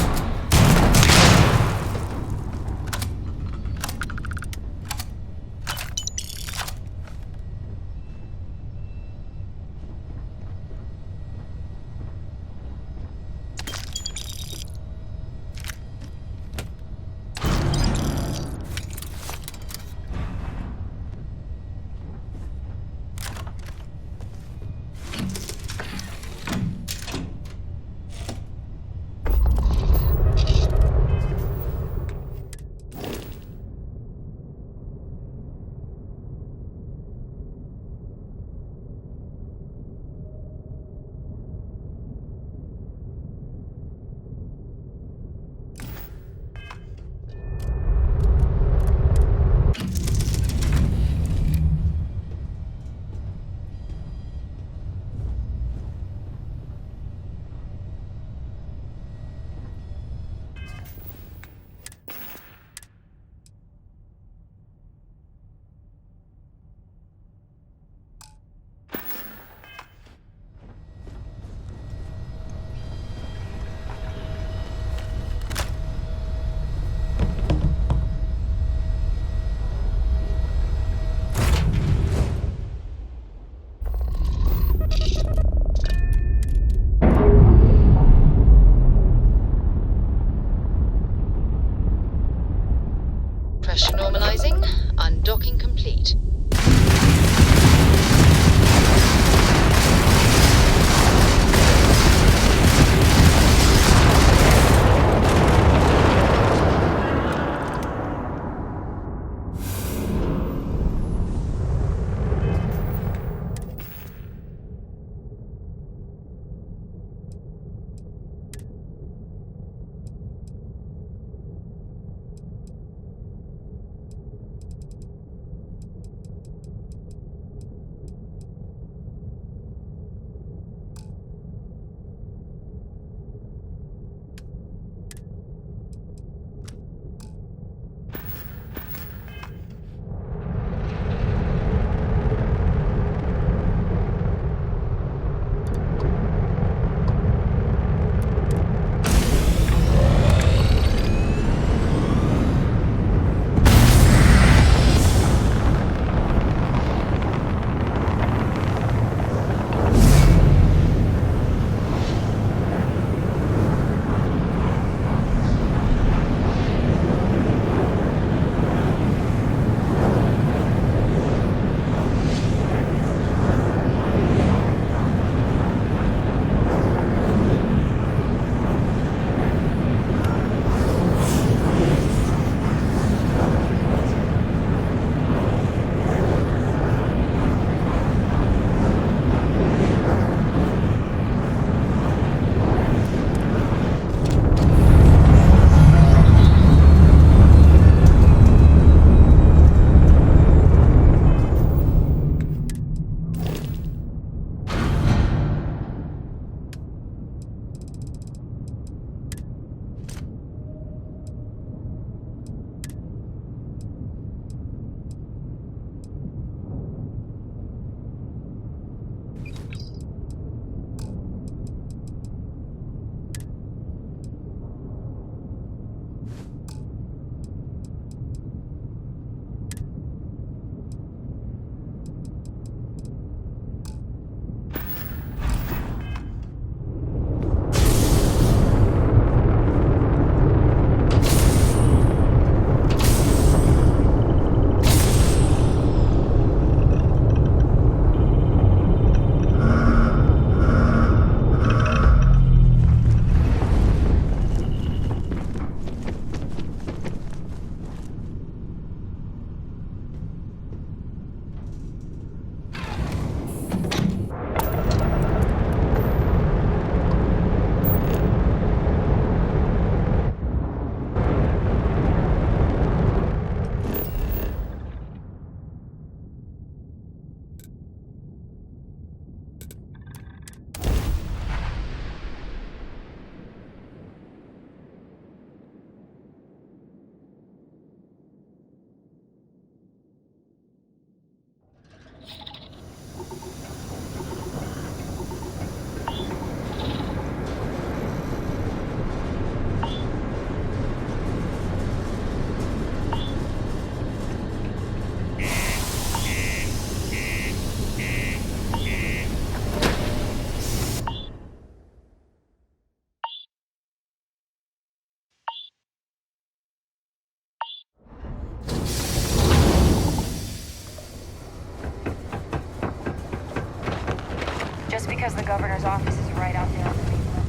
just because the governor's office is right out there on the mainland.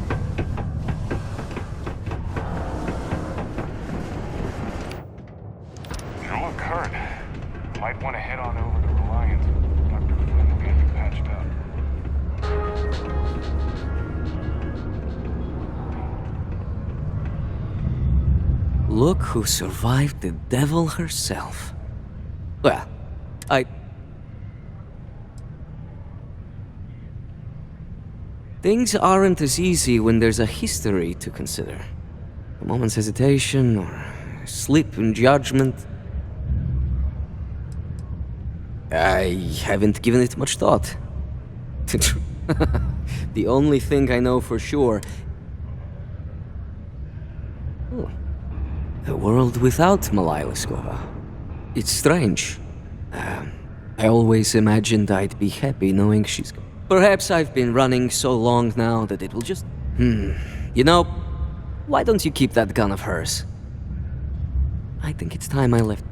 Look, Kurt. Might want to head on over to Reliant. Dr. Flynn will get you patched up. Look who survived the devil herself. Well, Things aren't as easy when there's a history to consider. A moment's hesitation or a slip in judgment. I haven't given it much thought. The only thing I know for sure... Oh. The world without Malaya Liskova. It's strange. I always imagined I'd be happy knowing she's gone. Perhaps I've been running so long now that it will just... You know, why don't you keep that gun of hers? I think it's time I left.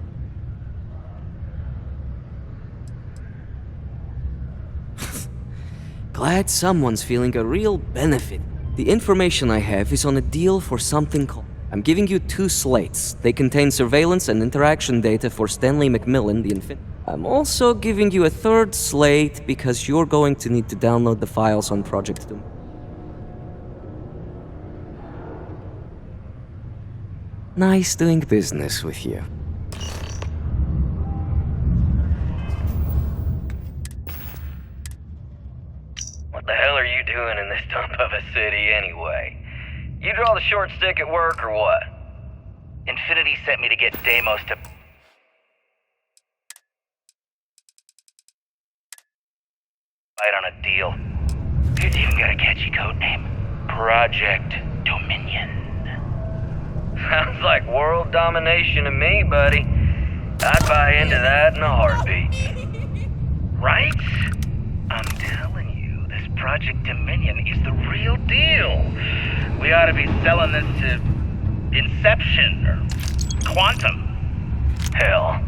Glad someone's feeling a real benefit. The information I have is on a deal for something called... I'm giving you 2 slates. They contain surveillance and interaction data for Stanley McMillan, the Infinity. I'm also giving you a 3rd slate because you're going to need to download the files on Project Doom. Nice doing business with you. What the hell are you doing in this dump of a city anyway? You draw the short stick at work or what? Infinity sent me to get Deimos to... fight on a deal. It's even got a catchy code name. Project Dominion. Sounds like world domination to me, buddy. I'd buy into that in a heartbeat. Right? I'm telling you, this Project Dominion is the real deal. We ought to be selling this to Inception or Quantum. Hell,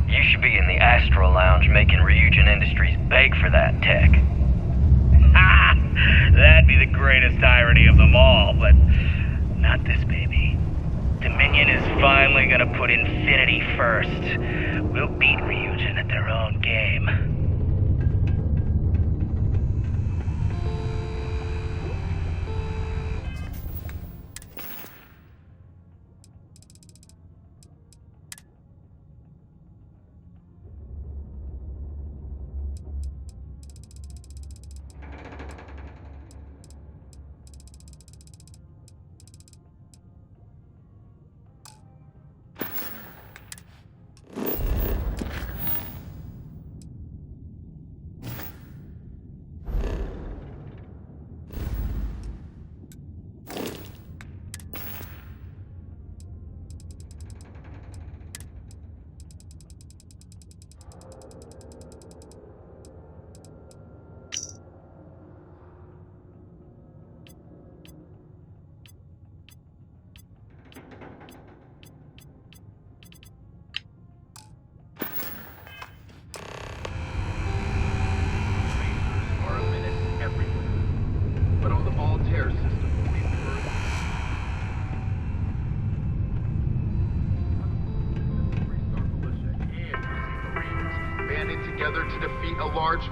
you should be in the Astro Lounge making Ryujin Industries beg for that tech. Ha! That'd be the greatest irony of them all, but not this baby. Dominion is finally gonna put Infinity first. We'll beat Ryujin at their own game.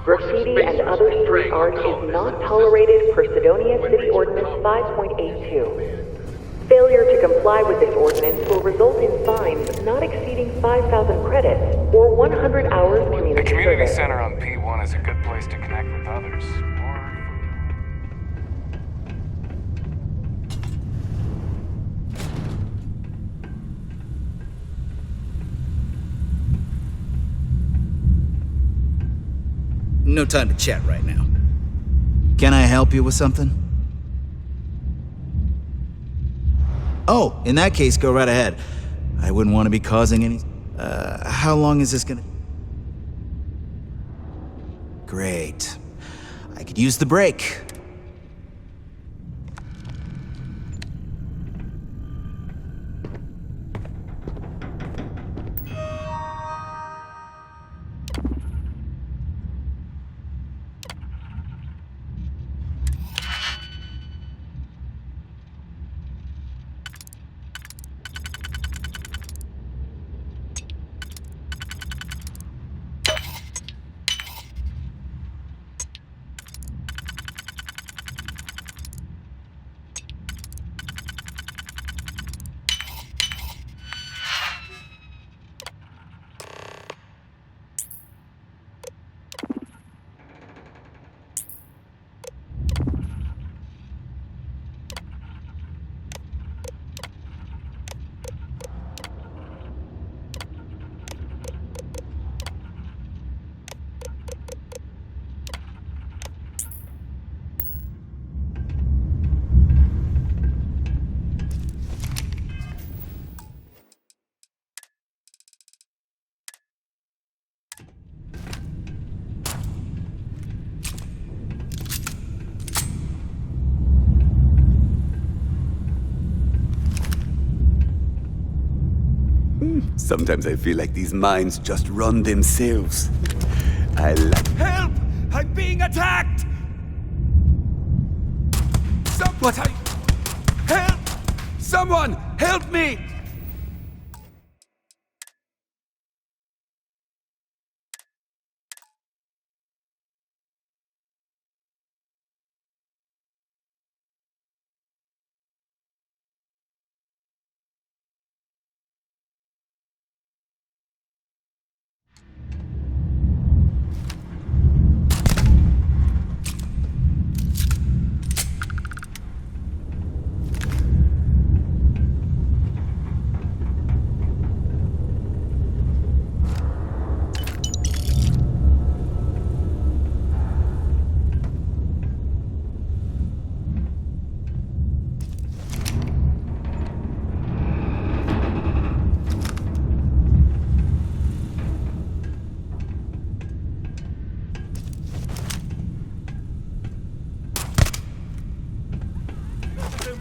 Graffiti and other street art is not tolerated per Sidonia City Ordinance 5.82. Failure to comply with this ordinance will result in fines not exceeding 5,000 credits or 100 hours community The community service. center on P1 is a good place to connect with others. No time to chat right now. Can I help you with something? Oh, in that case, go right ahead. I wouldn't want to be causing any... how long is this gonna... Great. I could use the break. Sometimes I feel like these mines just run themselves. I like... Help! I'm being attacked! Help! Someone! Help me!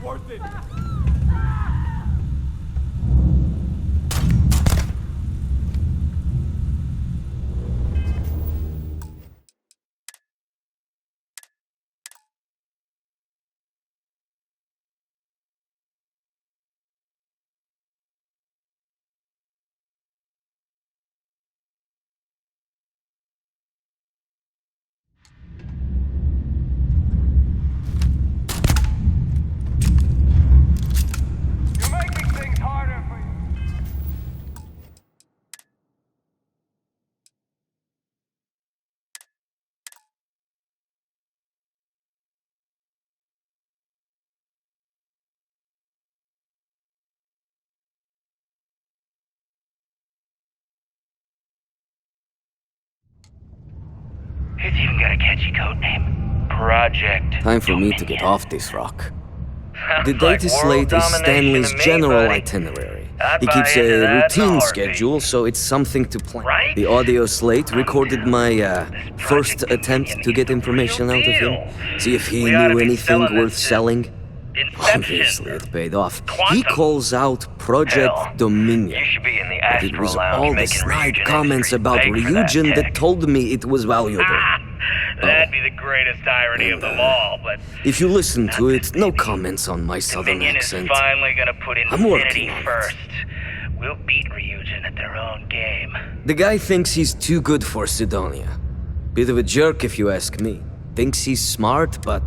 Worth it. It's even got a catchy code name. Project. Time for me to get off this rock. The like data world slate is domination Stanley's to me, general buddy. itinerary. I'd He buy keeps into a that in a routine heartbeat. schedule, so it's something to plan. Right? The audio slate recorded my first attempt to get information out of him. See if he We oughta knew be anything selling worth this to selling. Inception. Obviously, it paid off. He Quantum. calls out Project Hell, Dominion. You should be in the But it Astral was Lounge all the making snide Ryujin comments extras about pay for that Ryujin that tech. told me it was valuable. That'd be the greatest irony of them all, but If you listen to it, no comments on my southern Dominion is accent. finally gonna put I'm Infinity working on it. first. We'll beat Ryujin at their own game. The guy thinks he's too good for Sidonia. Bit of a jerk if you ask me. Thinks he's smart, but...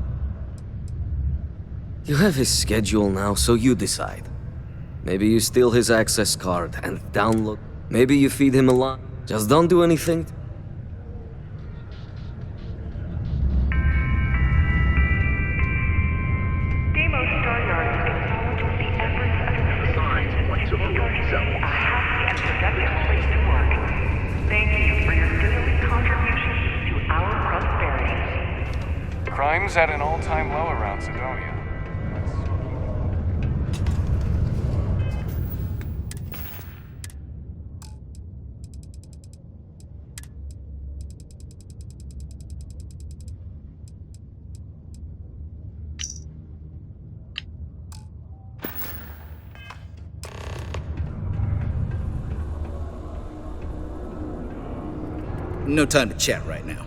You have his schedule now, so you decide. Maybe you steal his access card and download. Maybe you feed him a lot. Just don't do anything. Crime's at an all-time low around Sidonia. No time to chat right now.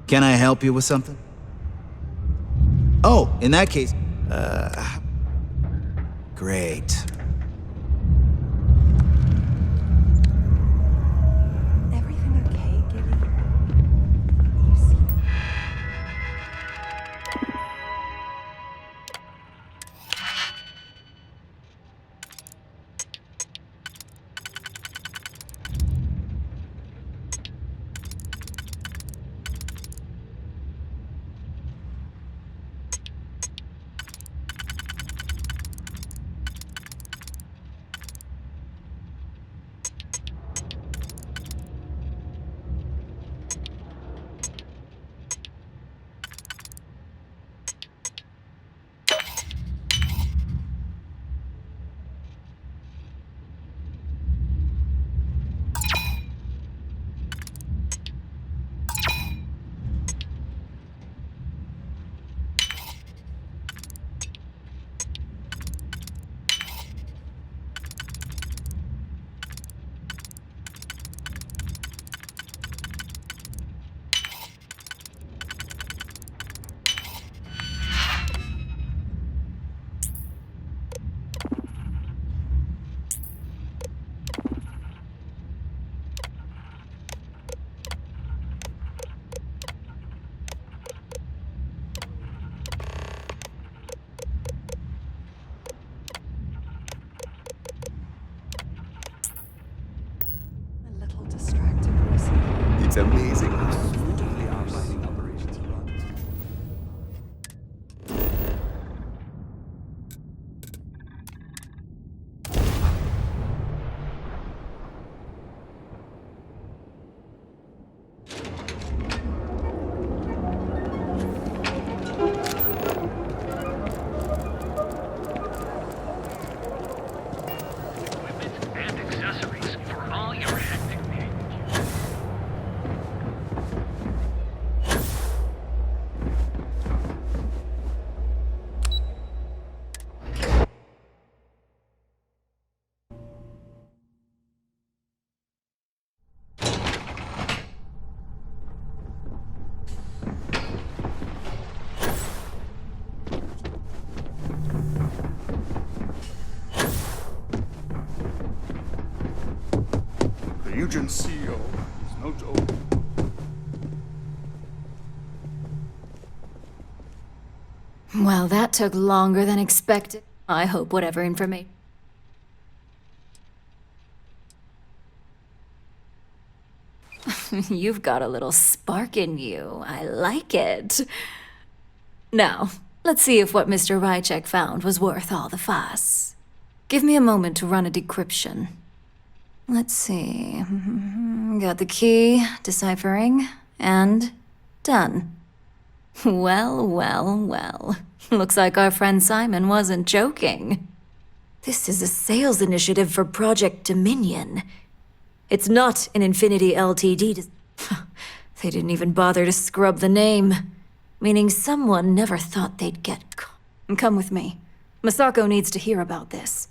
Can I help you with something? Oh, in that case, great. Everything okay, Gibby? agent, CEO. It's no joke. Well, that took longer than expected. I hope whatever information. You've got a little spark in you. I like it. Now, let's see if what Mr. Rychek found was worth all the fuss. Give me a moment to run a decryption. Let's see. Got the key, deciphering, and done. Well, well, well. Looks like our friend Simon wasn't joking. This is a sales initiative for Project Dominion. It's not an Infinity Ltd. They didn't even bother to scrub the name. Meaning someone never thought they'd get caught. Come with me. Masako needs to hear about this.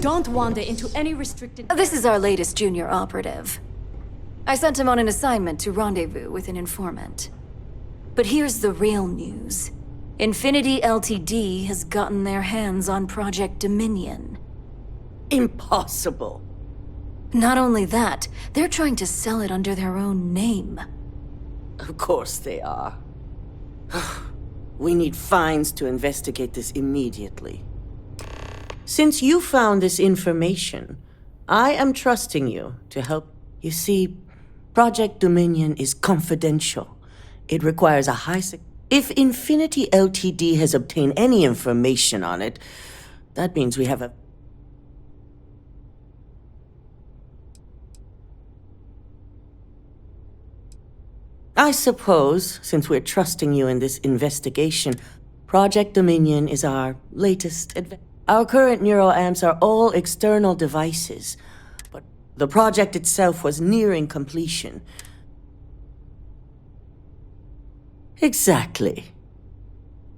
Don't wander into any restricted... This is our latest junior operative. I sent him on an assignment to rendezvous with an informant. But here's the real news. Infinity Ltd. has gotten their hands on Project Dominion. Impossible. Not only that, they're trying to sell it under their own name. Of course they are. We need Fines to investigate this immediately. Since you found this information, I am trusting you to help. You see, Project Dominion is confidential. It requires a high If Infinity Ltd. has obtained any information on it, that means we have a... I suppose, since we're trusting you in this investigation, Project Dominion is our latest advance. Our current neuroamps are all external devices, but the project itself was nearing completion. Exactly.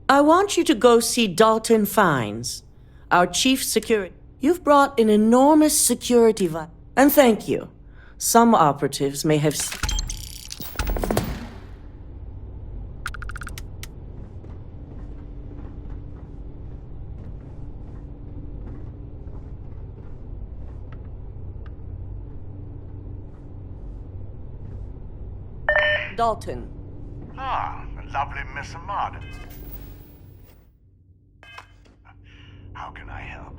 I want you to go see Dalton Fines, our chief security. You've brought an enormous security and thank you. Some operatives may have... Dalton. Ah, lovely Miss Ahmad. How can I help?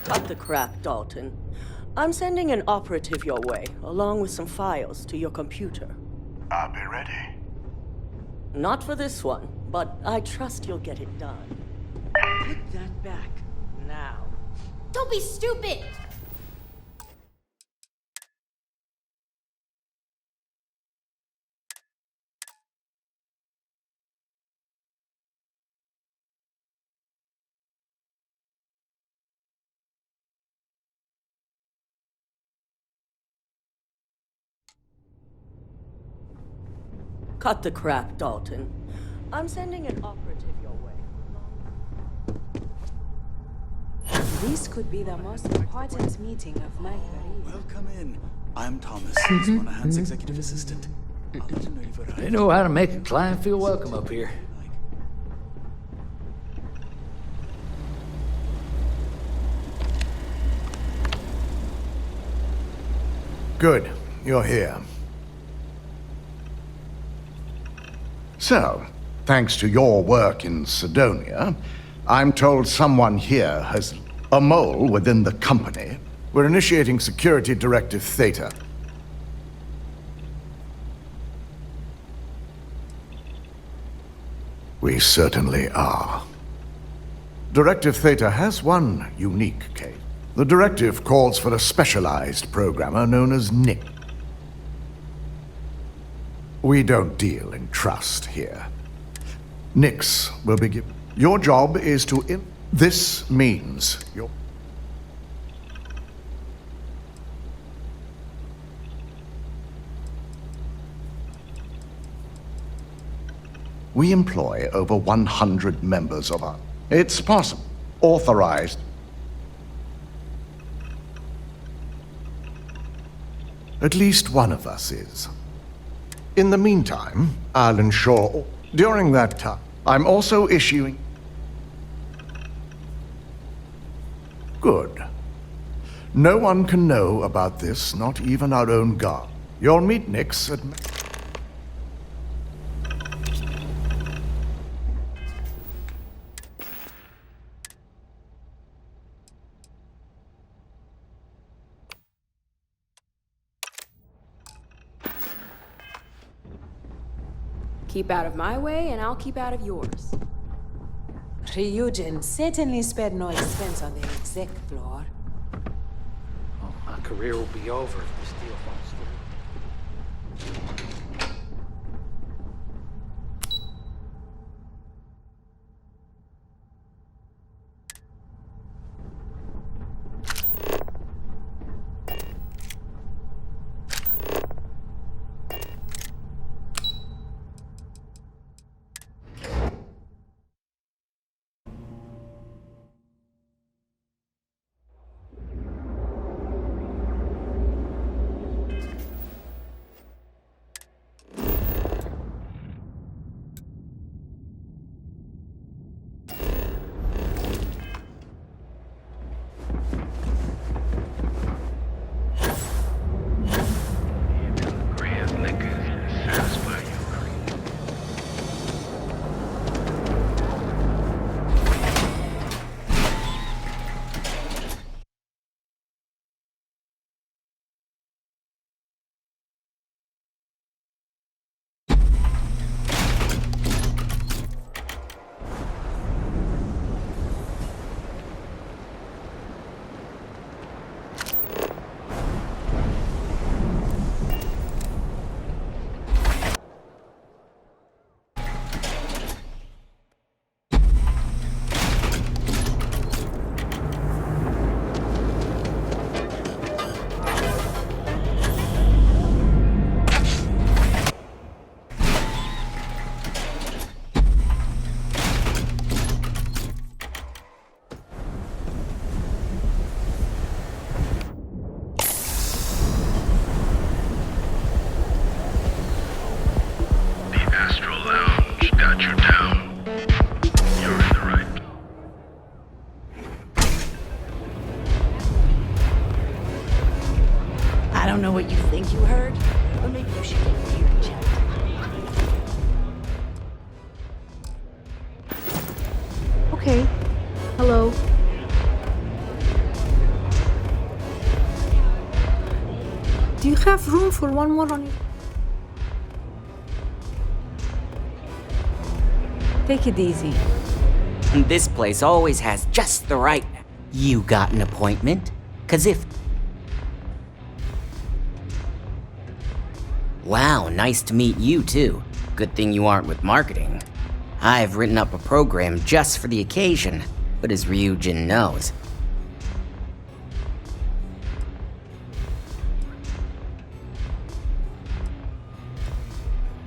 Cut the crap, Dalton. I'm sending an operative your way, along with some files to your computer. I'll be ready. Not for this one, but I trust you'll get it done. Put that back, now. Don't be stupid! Cut the crap, Dalton. I'm sending an operative your way. This could be the most important meeting of my career. Welcome in. I'm Thomas, Monahan's executive assistant. I'll let you know you've arrived. They know how to make a client feel welcome up here. Good, you're here. So, thanks to your work in Sidonia, I'm told someone here has a mole within the company. We're initiating Security Directive Theta. We certainly are. Directive Theta has one unique case. The directive calls for a specialized programmer known as Nick. We don't deal in trust here. Nix will be given. Your job is to This means your... We employ over 100 members of our... It's possible. Authorized. At least one of us is. In the meantime, I'll ensure during that time, I'm also issuing... Good. No one can know about this, not even our own guard. You'll meet Nix at... Keep out of my way, and I'll keep out of yours. Ryujin certainly spared no expense on the exec floor. Oh, my career will be over if this deal falls through. I don't know what you think you heard, or maybe you should get here and check. Okay. Hello. Do you have room for one more on your... Take it easy. This place always has just the right... You got an appointment? 'Cause if... Wow, nice to meet you too. Good thing you aren't with marketing. I've written up a program just for the occasion, but as Ryujin knows...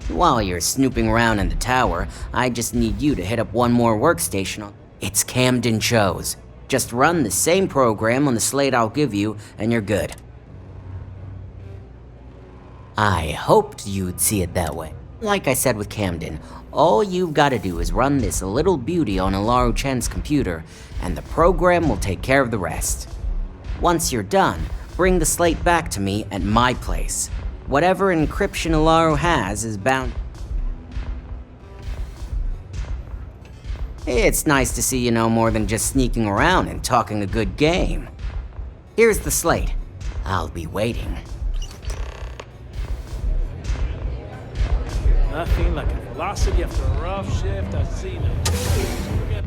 While you're snooping around in the tower, I just need you to hit up one more workstation. It's Camden Chose. Just run the same program on the slate I'll give you, and you're good. I hoped you'd see it that way. Like I said with Camden, all you've gotta do is run this little beauty on Ilaru Chen's computer, and the program will take care of the rest. Once you're done, bring the slate back to me at my place. Whatever encryption Ilaru has is bound... It's nice to see you know more than just sneaking around and talking a good game. Here's the slate. I'll be waiting. Nothing like a velocity after a rough shift. I've seen it.